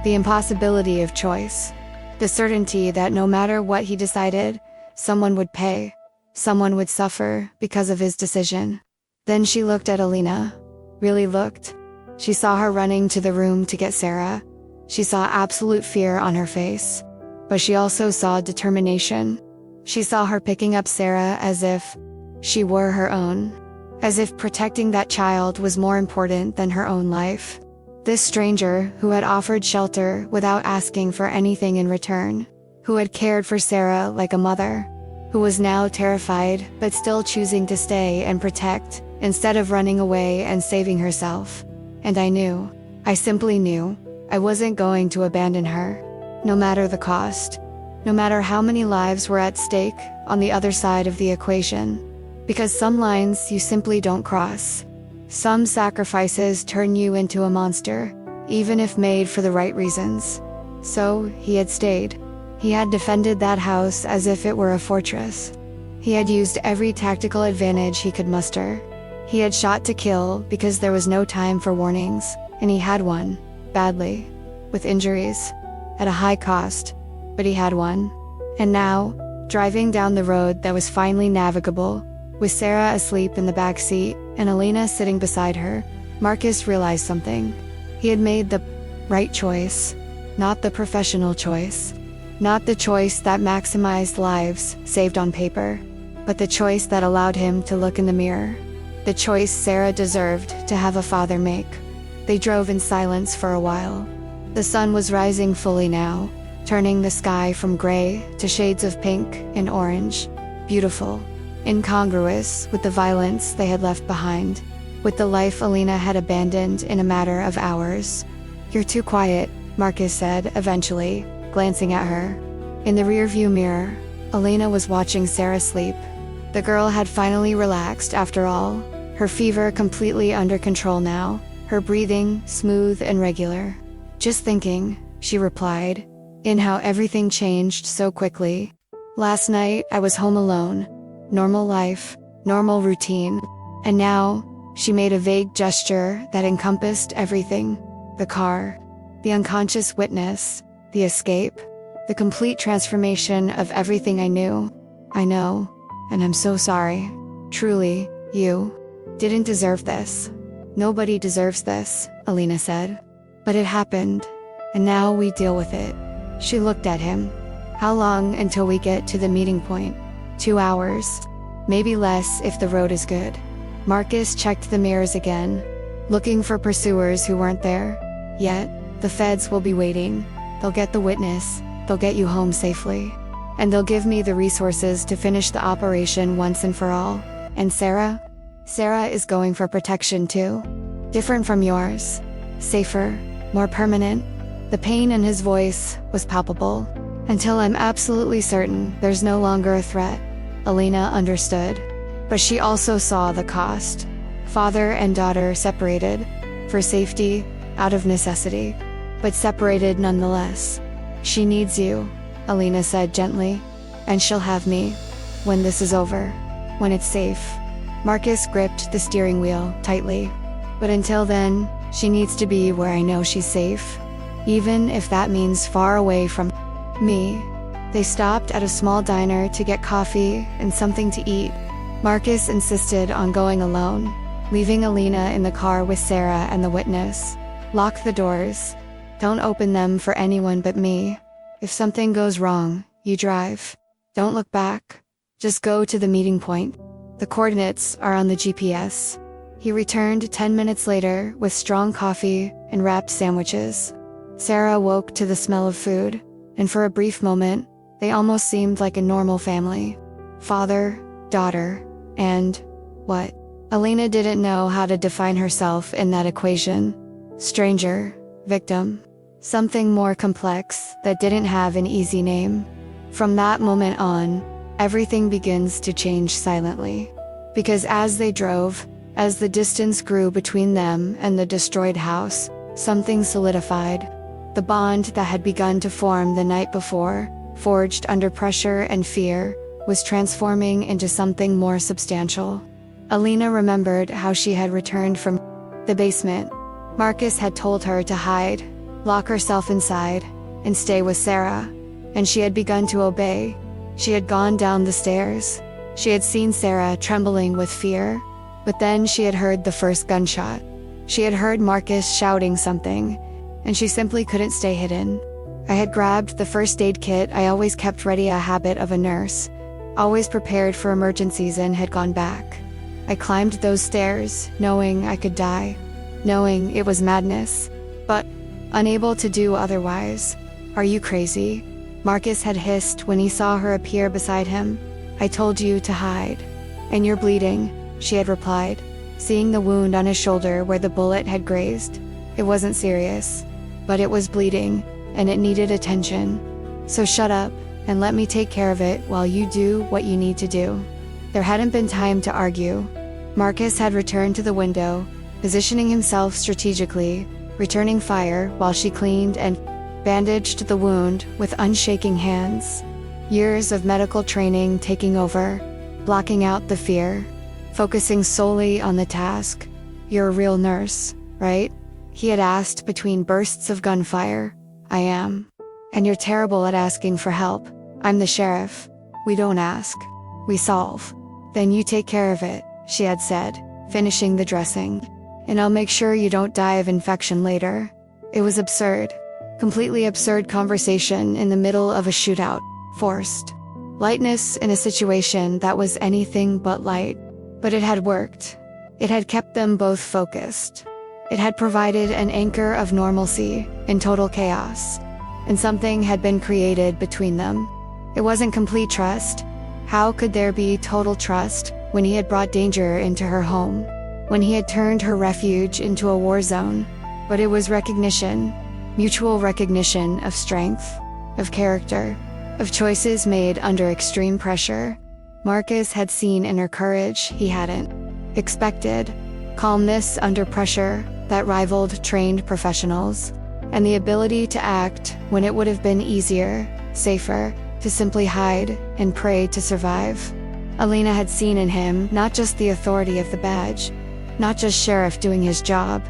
the impossibility of choice, the certainty that no matter what he decided, someone would pay, someone would suffer because of his decision. Then she looked at Alina, really looked. She saw her running to the room to get Sarah. She saw absolute fear on her face, but she also saw determination. She saw her picking up Sarah as if she were her own. As if protecting that child was more important than her own life. This stranger, who had offered shelter without asking for anything in return, who had cared for Sarah like a mother, who was now terrified but still choosing to stay and protect, instead of running away and saving herself. And I knew, I simply knew, I wasn't going to abandon her, no matter the cost, no matter how many lives were at stake on the other side of the equation. Because some lines you simply don't cross. Some sacrifices turn you into a monster, even if made for the right reasons. So, he had stayed. He had defended that house as if it were a fortress. He had used every tactical advantage he could muster. He had shot to kill because there was no time for warnings, and he had won, badly, with injuries, at a high cost, but he had won. And now, driving down the road that was finally navigable, with Sarah asleep in the back seat and Alina sitting beside her, Marcus realized something. He had made the right choice, not the professional choice. Not the choice that maximized lives saved on paper, but the choice that allowed him to look in the mirror. The choice Sarah deserved to have a father make. They drove in silence for a while. The sun was rising fully now, turning the sky from gray to shades of pink and orange. Beautiful, incongruous with the violence they had left behind, with the life Alina had abandoned in a matter of hours. "You're too quiet," Marcus said eventually, glancing at her. In the rearview mirror, Alina was watching Sarah sleep. The girl had finally relaxed after all, her fever completely under control now, her breathing smooth and regular. "Just thinking," she replied, "in how everything changed so quickly. Last night I was home alone. Normal life, normal routine. And now," she made a vague gesture that encompassed everything. The car, the unconscious witness, the escape, the complete transformation of everything I knew. "I know, and I'm so sorry. Truly, you didn't deserve this. Nobody deserves this," Alina said. "But it happened, and now we deal with it." She looked at him. "How long until we get to the meeting point?" 2 hours. Maybe less if the road is good. Marcus checked the mirrors again, looking for pursuers who weren't there. Yet, the feds will be waiting. They'll get the witness, they'll get you home safely. And they'll give me the resources to finish the operation once and for all. And Sarah? Sarah is going for protection too. Different from yours. Safer, more permanent. The pain in his voice was palpable. "Until I'm absolutely certain there's no longer a threat." Alina understood. But she also saw the cost. Father and daughter separated. For safety, out of necessity. But separated nonetheless. "She needs you," Alina said gently. "And she'll have me. When this is over. When it's safe." Marcus gripped the steering wheel tightly. "But until then, she needs to be where I know she's safe. Even if that means far away from me." They stopped at a small diner to get coffee and something to eat. Marcus insisted on going alone, leaving Alina in the car with Sarah and the witness. "Lock the doors. Don't open them for anyone but me. If something goes wrong, you drive. Don't look back. Just go to the meeting point. The coordinates are on the GPS." He returned 10 minutes later with strong coffee and wrapped sandwiches. Sarah woke to the smell of food, and for a brief moment, they almost seemed like a normal family. Father, daughter, and what? Alina didn't know how to define herself in that equation. Stranger, victim, something more complex that didn't have an easy name. From that moment on, everything begins to change silently. Because as they drove, as the distance grew between them and the destroyed house, something solidified. The bond that had begun to form the night before, forged under pressure and fear, was transforming into something more substantial. Alina remembered how she had returned from the basement. Marcus had told her to hide, lock herself inside, and stay with Sarah, and she had begun to obey. She had gone down the stairs. She had seen Sarah trembling with fear, but then she had heard the first gunshot. She had heard Marcus shouting something, and she simply couldn't stay hidden. I had grabbed the first aid kit I always kept ready, a habit of a nurse, always prepared for emergencies, and had gone back. I climbed those stairs, knowing I could die, knowing it was madness, but unable to do otherwise. "Are you crazy?" Marcus had hissed when he saw her appear beside him. "I told you to hide." "And you're bleeding," she had replied, seeing the wound on his shoulder where the bullet had grazed. It wasn't serious, but it was bleeding, and it needed attention. "So shut up, and let me take care of it while you do what you need to do." There hadn't been time to argue. Marcus had returned to the window, positioning himself strategically, returning fire while she cleaned and bandaged the wound with unshaking hands. Years of medical training taking over, blocking out the fear, focusing solely on the task. "You're a real nurse, right?" he had asked between bursts of gunfire. "I am." "And you're terrible at asking for help." "I'm the sheriff. We don't ask. We solve." "Then you take care of it," she had said, finishing the dressing. "And I'll make sure you don't die of infection later." It was absurd. Completely absurd conversation in the middle of a shootout. Forced. Lightness in a situation that was anything but light. But it had worked. It had kept them both focused. It had provided an anchor of normalcy in total chaos. And something had been created between them. It wasn't complete trust. How could there be total trust when he had brought danger into her home? When he had turned her refuge into a war zone? But it was recognition. Mutual recognition of strength, of character, of choices made under extreme pressure. Marcus had seen in her courage he hadn't expected. Calmness under pressure that rivaled trained professionals. And the ability to act when it would have been easier, safer, to simply hide and pray to survive. Alina had seen in him not just the authority of the badge, not just sheriff doing his job,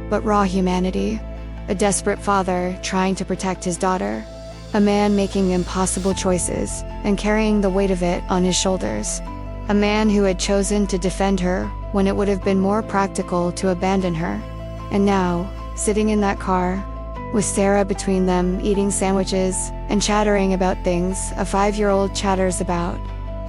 but raw humanity. A desperate father trying to protect his daughter. A man making impossible choices and carrying the weight of it on his shoulders. A man who had chosen to defend her when it would have been more practical to abandon her. And now, sitting in that car, with Sarah between them eating sandwiches and chattering about things a 5-year-old chatters about,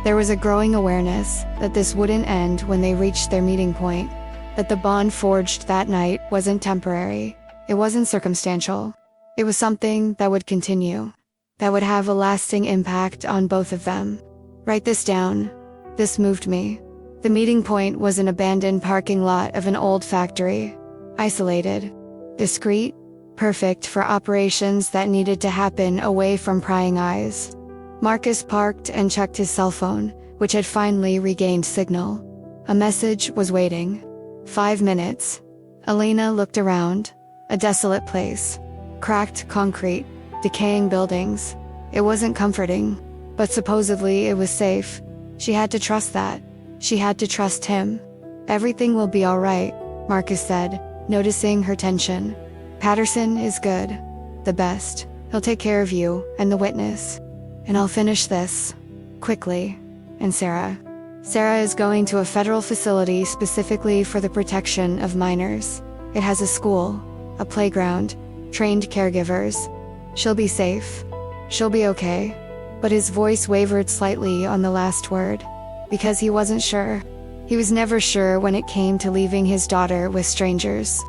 there was a growing awareness that this wouldn't end when they reached their meeting point, that the bond forged that night wasn't temporary. It wasn't circumstantial. It was something that would continue, that would have a lasting impact on both of them. Write this down. This moved me. The meeting point was an abandoned parking lot of an old factory. Isolated. Discreet. Perfect for operations that needed to happen away from prying eyes. Marcus parked and checked his cell phone, which had finally regained signal. A message was waiting. 5 minutes. Alina looked around. A desolate place. Cracked concrete. Decaying buildings. It wasn't comforting. But supposedly it was safe. She had to trust that. She had to trust him. "Everything will be all right," Marcus said, noticing her tension. "Patterson is good. The best. He'll take care of you and the witness. And I'll finish this. Quickly. And Sarah. Sarah is going to a federal facility specifically for the protection of minors. It has a school, a playground, trained caregivers. She'll be safe. She'll be okay." But his voice wavered slightly on the last word. Because he wasn't sure. He was never sure when it came to leaving his daughter with strangers.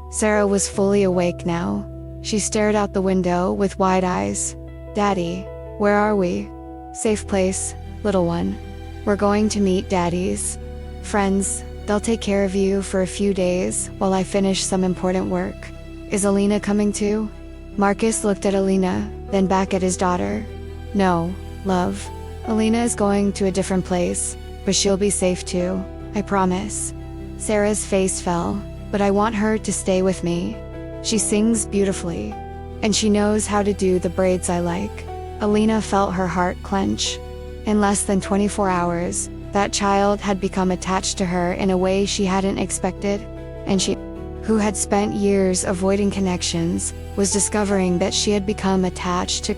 Sarah was fully awake now. She stared out the window with wide eyes. "Daddy, where are we?" "Safe place, little one. We're going to meet Daddy's friends. They'll take care of you for a few days while I finish some important work." "Is Alina coming too?" Marcus looked at Alina, then back at his daughter. "No, love. Alina is going to a different place, but she'll be safe too, I promise." Sarah's face fell. "But I want her to stay with me. She sings beautifully. And she knows how to do the braids I like." Alina felt her heart clench. In less than 24 hours, that child had become attached to her in a way she hadn't expected. And she, who had spent years avoiding connections, was discovering that she had become attached to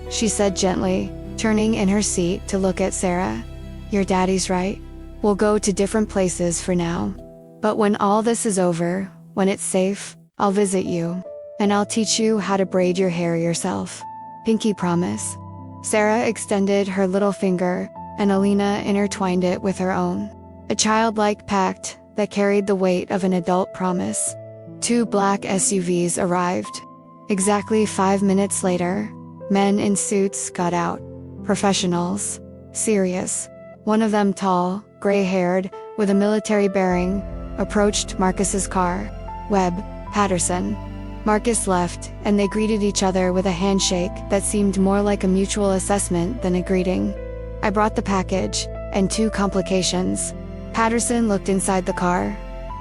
she said gently, turning in her seat to look at Sarah. "Your daddy's right. We'll go to different places for now. But when all this is over, when it's safe, I'll visit you. And I'll teach you how to braid your hair yourself. Pinky promise." Sarah extended her little finger, and Alina intertwined it with her own. A childlike pact that carried the weight of an adult promise. 2 black SUVs arrived. Exactly 5 minutes later, men in suits got out. Professionals. Serious. One of them tall, gray-haired, with a military bearing, approached Marcus's car. "Webb, Patterson." Marcus left, and they greeted each other with a handshake that seemed more like a mutual assessment than a greeting. "I brought the package, and 2 complications." Patterson looked inside the car.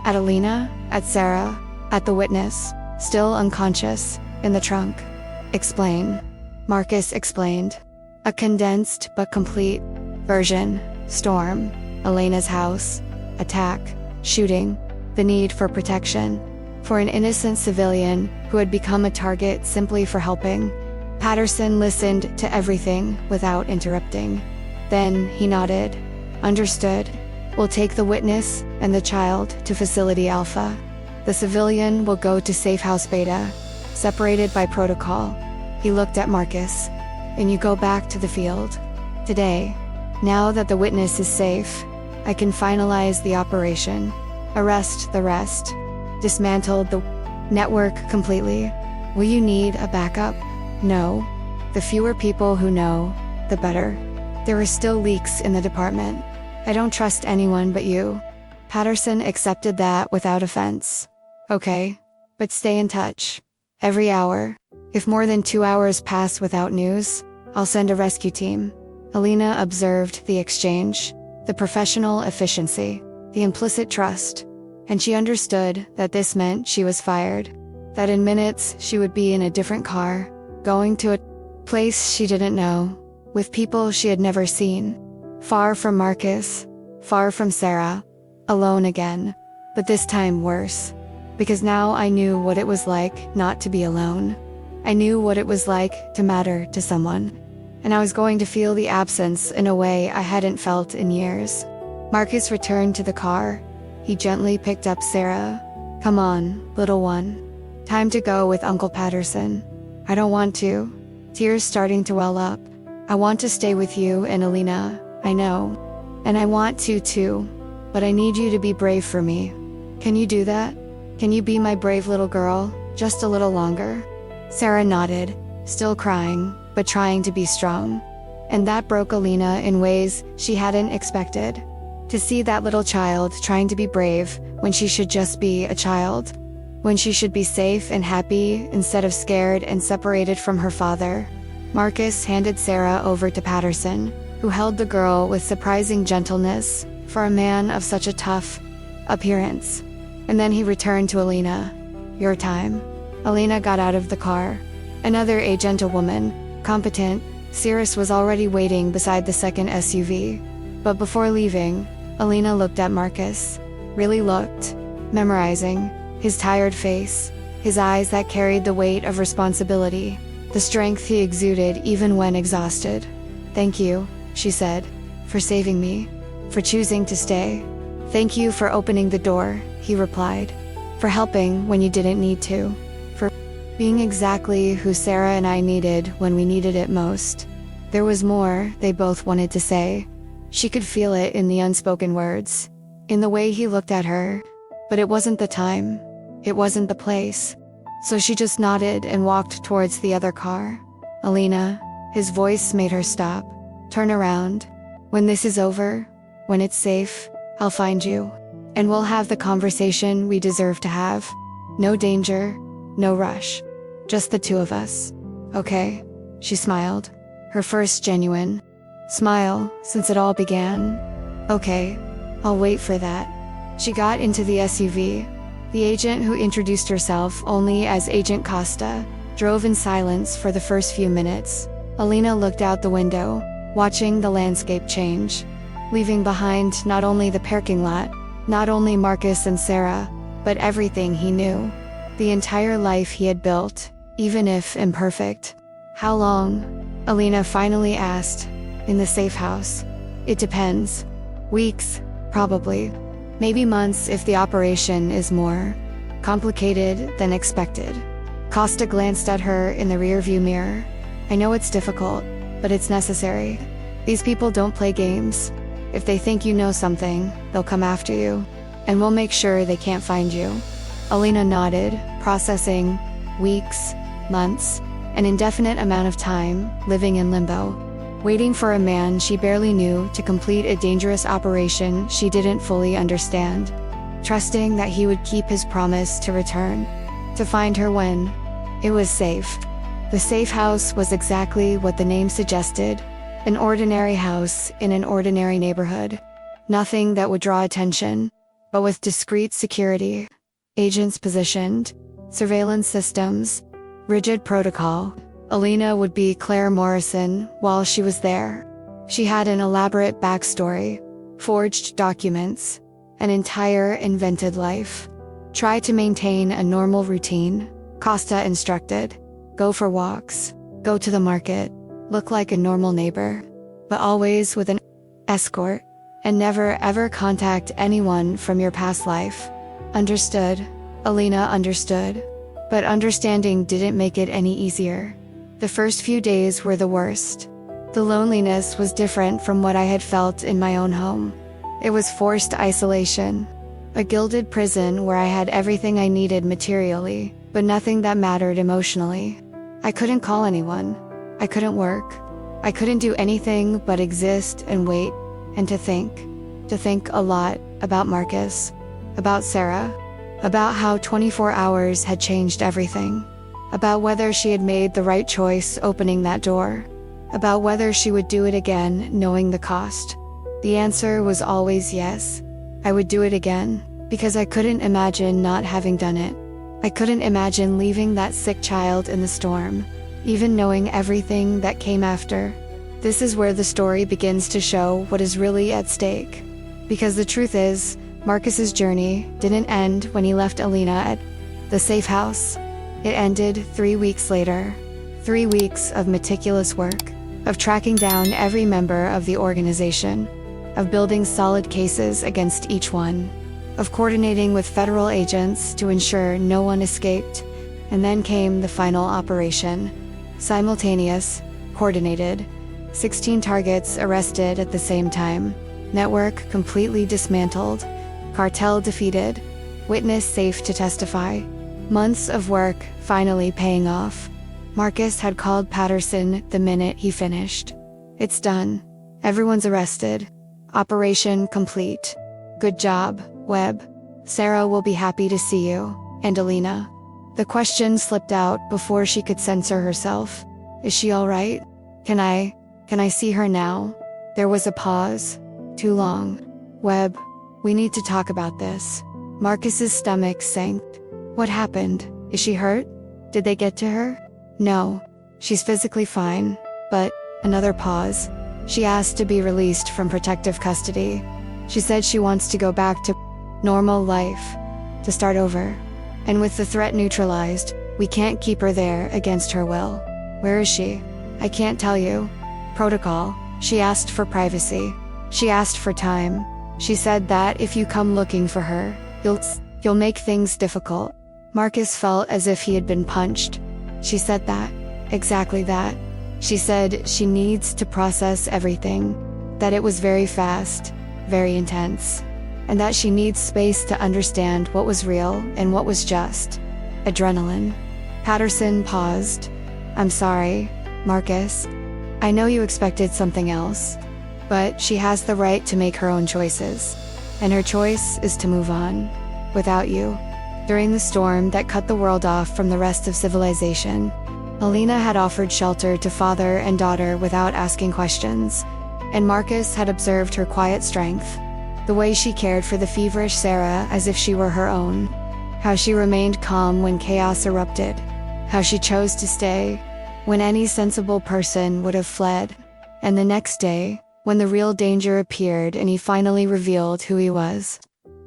At Alina, at Sarah, at the witness, still unconscious, in the trunk. Explain. Marcus explained. A condensed but complete version. Storm. Elena's house. Attack. Shooting. The need for protection. For an innocent civilian who had become a target simply for helping. Patterson listened to everything without interrupting. Then he nodded. Understood. We'll take the witness and the child to Facility Alpha. The civilian will go to Safe House Beta, separated by protocol. He looked at Marcus. And you go back to the field. Today. Now that the witness is safe, I can finalize the operation. Arrest the rest. Dismantle the network completely. Will you need a backup? No. The fewer people who know, the better. There are still leaks in the department. I don't trust anyone but you. Patterson accepted that without offense. Okay. But stay in touch. Every hour. If more than 2 hours pass without news, I'll send a rescue team. Alina observed the exchange, the professional efficiency, the implicit trust, and she understood that this meant she was fired. That in minutes she would be in a different car, going to a place she didn't know, with people she had never seen. Far from Marcus, far from Sarah, alone again, but this time worse. Because now I knew what it was like not to be alone. I knew what it was like to matter to someone. And I was going to feel the absence in a way I hadn't felt in years. Marcus returned to the car. He gently picked up Sarah. Come on, little one. Time to go with Uncle Patterson. I don't want to. Tears starting to well up. I want to stay with you and Alina, I know. And I want to too. But I need you to be brave for me. Can you do that? Can you be my brave little girl, just a little longer? Sarah nodded, still crying, but trying to be strong. And that broke Alina in ways she hadn't expected. To see that little child trying to be brave when she should just be a child. When she should be safe and happy instead of scared and separated from her father. Marcus handed Sarah over to Patterson, who held the girl with surprising gentleness for a man of such a tough appearance. And then he returned to Alina. Your time. Alina got out of the car. Another agent, a woman, competent, Cirrus was already waiting beside the second SUV. But before leaving, Alina looked at Marcus. Really looked. Memorizing. His tired face. His eyes that carried the weight of responsibility. The strength he exuded even when exhausted. Thank you, she said, for saving me. For choosing to stay. Thank you for opening the door, he replied. For helping when you didn't need to. For being exactly who Sarah and I needed when we needed it most. There was more they both wanted to say. She could feel it in the unspoken words. In the way he looked at her. But it wasn't the time. It wasn't the place. So she just nodded and walked towards the other car. Alina, his voice made her stop. Turn around. When this is over, when it's safe, I'll find you. And we'll have the conversation we deserve to have. No danger, no rush. Just the two of us. Okay? She smiled. Her first genuine smile since it all began. Okay, I'll wait for that. She got into the SUV. The agent, who introduced herself only as Agent Costa, drove in silence for the first few minutes. Alina looked out the window, watching the landscape change. Leaving behind not only the parking lot, not only Marcus and Sarah, but everything he knew. The entire life he had built, even if imperfect. How long? Alina finally asked. In the safe house. It depends. Weeks, probably. Maybe months if the operation is more complicated than expected. Costa glanced at her in the rearview mirror. I know it's difficult, but it's necessary. These people don't play games. If they think you know something, they'll come after you. And we'll make sure they can't find you. Alina nodded, processing weeks, months, an indefinite amount of time, living in limbo. Waiting for a man she barely knew to complete a dangerous operation she didn't fully understand. Trusting that he would keep his promise to return. To find her when it was safe. The safe house was exactly what the name suggested. An ordinary house in an ordinary neighborhood. Nothing that would draw attention. but with discreet security, agents positioned, surveillance systems, rigid protocol. Alina would be Claire Morrison while she was there. She had an elaborate backstory, forged documents, an entire invented life. Try to maintain a normal routine, Costa instructed. Go for walks, go to the market, look like a normal neighbor, but always with an escort, and never ever contact anyone from your past life. Understood. Alina understood. But understanding didn't make it any easier. The first few days were the worst. The loneliness was different from what I had felt in my own home. It was forced isolation. A gilded prison where I had everything I needed materially, but nothing that mattered emotionally. I couldn't call anyone. I couldn't work. I couldn't do anything but exist and wait, and to think. To think a lot about Marcus, about Sarah, about how 24 hours had changed everything, about whether she had made the right choice opening that door, about whether she would do it again knowing the cost. The answer was always yes. I would do it again, because I couldn't imagine not having done it. I couldn't imagine leaving that sick child in the storm, even knowing everything that came after. This is where the story begins to show what is really at stake. Because the truth is, Marcus's journey didn't end when he left Alina at the safe house. It ended 3 weeks later. 3 weeks of meticulous work, of tracking down every member of the organization, of building solid cases against each one, of coordinating with federal agents to ensure no one escaped. And then came the final operation. Simultaneous, coordinated, 16 targets arrested at the same time, network completely dismantled, cartel defeated, witness safe to testify. Months of work finally paying off. Marcus had called Patterson the minute he finished. It's done. Everyone's arrested. Operation complete. Good job, Webb. Sarah will be happy to see you, and Alina. The question slipped out before she could censor herself. Is she all right? Can I see her now? There was a pause. Too long. Webb, we need to talk about this. Marcus's stomach sank. What happened? Is she hurt? Did they get to her? No. She's physically fine. But, another pause. She asked to be released from protective custody. She said she wants to go back to normal life. To start over. And with the threat neutralized, we can't keep her there against her will. Where is she? I can't tell you. Protocol. She asked for privacy. She asked for time. She said that if you come looking for her, you'll make things difficult. Marcus felt as if he had been punched. She said that. Exactly that. She said she needs to process everything. That it was very fast, very intense. And that she needs space to understand what was real and what was just adrenaline. Patterson paused. I'm sorry, Marcus. I know you expected something else. But she has the right to make her own choices. And her choice is to move on. Without you. During the storm that cut the world off from the rest of civilization, Alina had offered shelter to father and daughter without asking questions. And Marcus had observed her quiet strength. The way she cared for the feverish Sarah as if she were her own. How she remained calm when chaos erupted. How she chose to stay when any sensible person would have fled. And the next day, when the real danger appeared and he finally revealed who he was.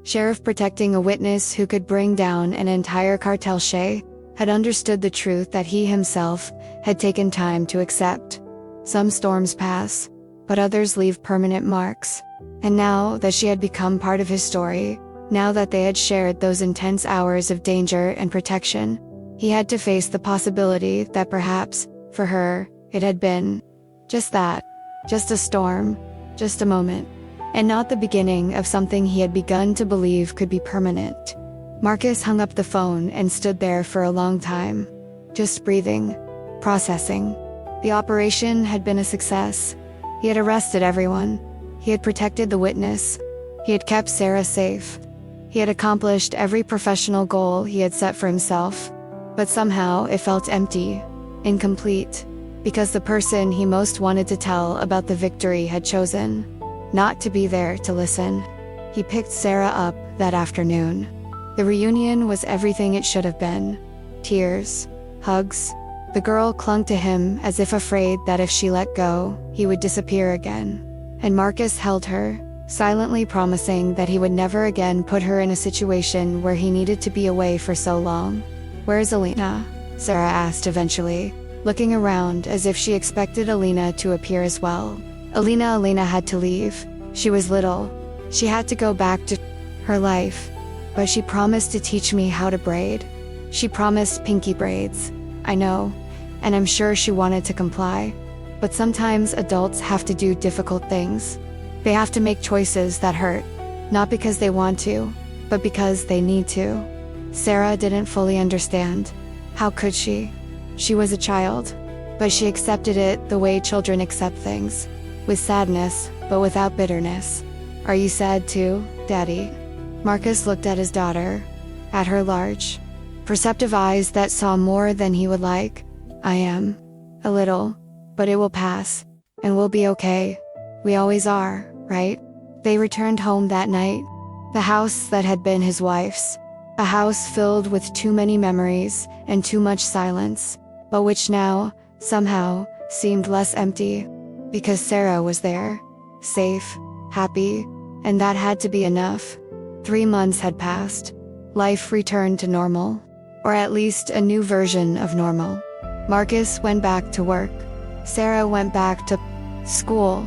Sheriff protecting a witness who could bring down an entire cartel. She had understood the truth that he himself had taken time to accept. Some storms pass, but others leave permanent marks. And now that she had become part of his story, now that they had shared those intense hours of danger and protection, he had to face the possibility that perhaps, for her, it had been just that. Just a storm, just a moment, and not the beginning of something he had begun to believe could be permanent. Marcus hung up the phone and stood there for a long time, just breathing, processing. The operation had been a success. He had arrested everyone. He had protected the witness. He had kept Sarah safe. He had accomplished every professional goal he had set for himself. But somehow it felt empty, incomplete. Because the person he most wanted to tell about the victory had chosen not to be there to listen. He picked Sarah up that afternoon. The reunion was everything it should have been. Tears, hugs. The girl clung to him as if afraid that if she let go, he would disappear again. And Marcus held her, silently promising that he would never again put her in a situation where he needed to be away for so long. "Where's Alina?" Sarah asked eventually, looking around as if she expected Alina to appear as well. Alina had to leave. She was little. She had to go back to her life. But she promised to teach me how to braid. She promised pinky braids. I know, and I'm sure she wanted to comply. But sometimes adults have to do difficult things. They have to make choices that hurt, not because they want to, but because they need to. Sarah didn't fully understand. How could she? She was a child, but she accepted it the way children accept things, with sadness, but without bitterness. "Are you sad too, Daddy?" Marcus looked at his daughter, at her large, perceptive eyes that saw more than he would like. "I am. A little. But it will pass. And we'll be okay. We always are, right?" They returned home that night. The house that had been his wife's. A house filled with too many memories and too much silence, but which now, somehow, seemed less empty. Because Sarah was there. Safe, happy, and that had to be enough. 3 months had passed. Life returned to normal. Or at least a new version of normal. Marcus went back to work. Sarah went back to school.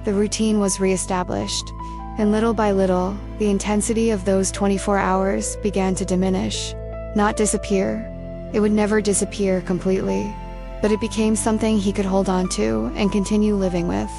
The routine was reestablished. And little by little, the intensity of those 24 hours began to diminish. Not disappear. It would never disappear completely. But it became something he could hold on to and continue living with.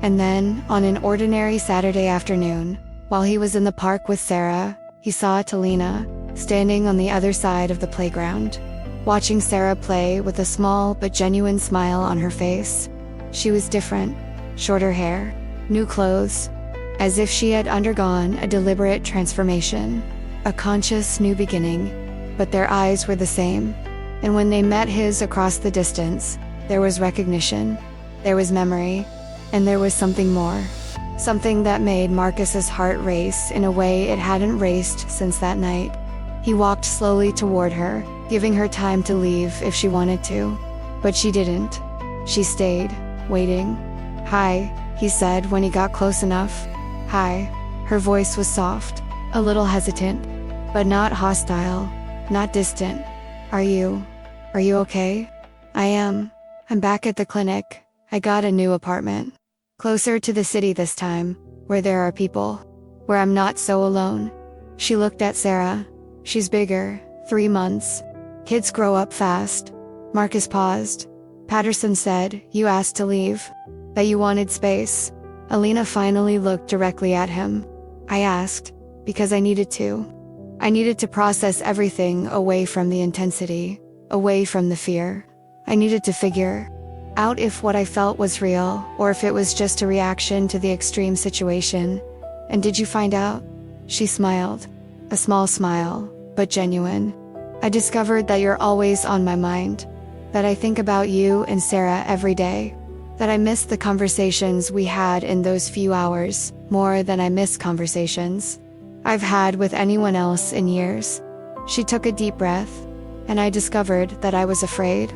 And then, on an ordinary Saturday afternoon, while he was in the park with Sarah, he saw Talina, standing on the other side of the playground, watching Sarah play with a small but genuine smile on her face. She was different. Shorter hair, new clothes, as if she had undergone a deliberate transformation, a conscious new beginning, but their eyes were the same. And when they met his across the distance, there was recognition, there was memory, and there was something more. Something that made Marcus's heart race in a way it hadn't raced since that night. He walked slowly toward her, giving her time to leave if she wanted to. But she didn't. She stayed, waiting. "Hi," he said when he got close enough. "Hi." Her voice was soft, a little hesitant, but not hostile, not distant. Are you okay?" "I am. I'm back at the clinic. I got a new apartment. Closer to the city this time, where there are people. Where I'm not so alone." She looked at Sarah. "She's bigger, 3 months. Kids grow up fast." Marcus paused. "Patterson said you asked to leave. That you wanted space." Alina finally looked directly at him. "I asked, because I needed to. I needed to process everything away from the intensity, away from the fear. I needed to figure out if what I felt was real, or if it was just a reaction to the extreme situation. And did you find out?" She smiled. A small smile, but genuine. "I discovered that you're always on my mind. That I think about you and Sarah every day. That I miss the conversations we had in those few hours, more than I miss conversations I've had with anyone else in years." She took a deep breath, and I discovered that I was afraid.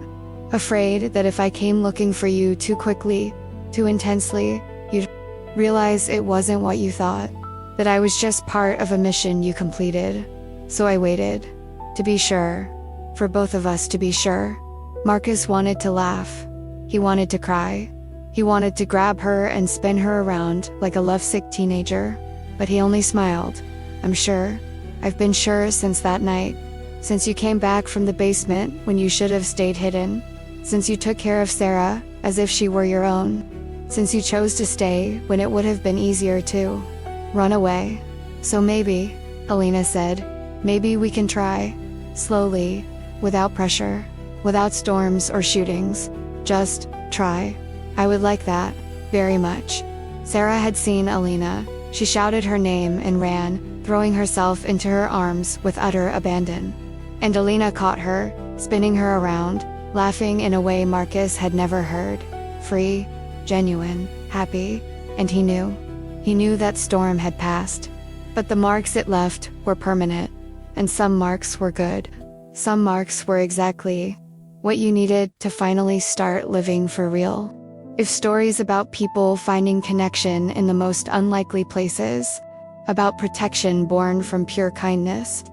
Afraid that if I came looking for you too quickly, too intensely, you'd realize it wasn't what you thought. That I was just part of a mission you completed. So I waited. To be sure. For both of us to be sure. Marcus wanted to laugh. He wanted to cry. He wanted to grab her and spin her around like a lovesick teenager. But he only smiled. "I'm sure. I've been sure since that night. Since you came back from the basement when you should have stayed hidden. Since you took care of Sarah, as if she were your own. Since you chose to stay when it would have been easier to run away. So maybe," Alina said, "maybe we can try. Slowly, without pressure, without storms or shootings. Just try. I would like that, very much." Sarah had seen Alina. She shouted her name and ran, throwing herself into her arms with utter abandon. And Alina caught her, spinning her around, laughing in a way Marcus had never heard. Free, genuine, happy, and he knew. He knew that storm had passed. But the marks it left were permanent. And some marks were good. Some marks were exactly what you needed to finally start living for real. If stories about people finding connection in the most unlikely places, about protection born from pure kindness,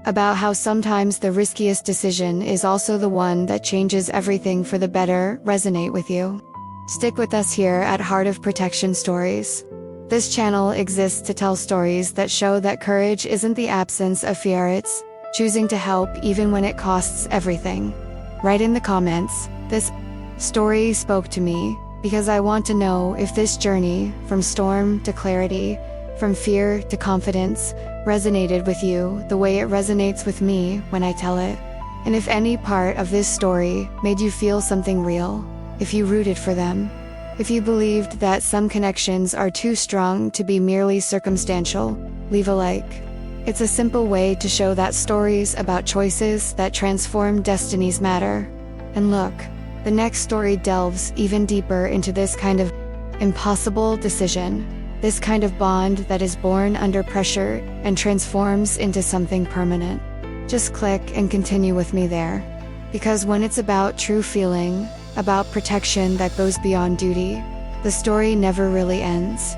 about how sometimes the riskiest decision is also the one that changes everything for the better, resonate with you, stick with us here at Heart of Protection Stories. This channel exists to tell stories that show that courage isn't the absence of fear, it's choosing to help even when it costs everything. Write in the comments, "This story spoke to me," because I want to know if this journey, from storm to clarity, from fear to confidence, resonated with you the way it resonates with me when I tell it. And if any part of this story made you feel something real, if you rooted for them, if you believed that some connections are too strong to be merely circumstantial, leave a like. It's a simple way to show that stories about choices that transform destinies matter. And look, the next story delves even deeper into this kind of impossible decision, this kind of bond that is born under pressure and transforms into something permanent. Just click and continue with me there. Because when it's about true feeling, about protection that goes beyond duty, the story never really ends.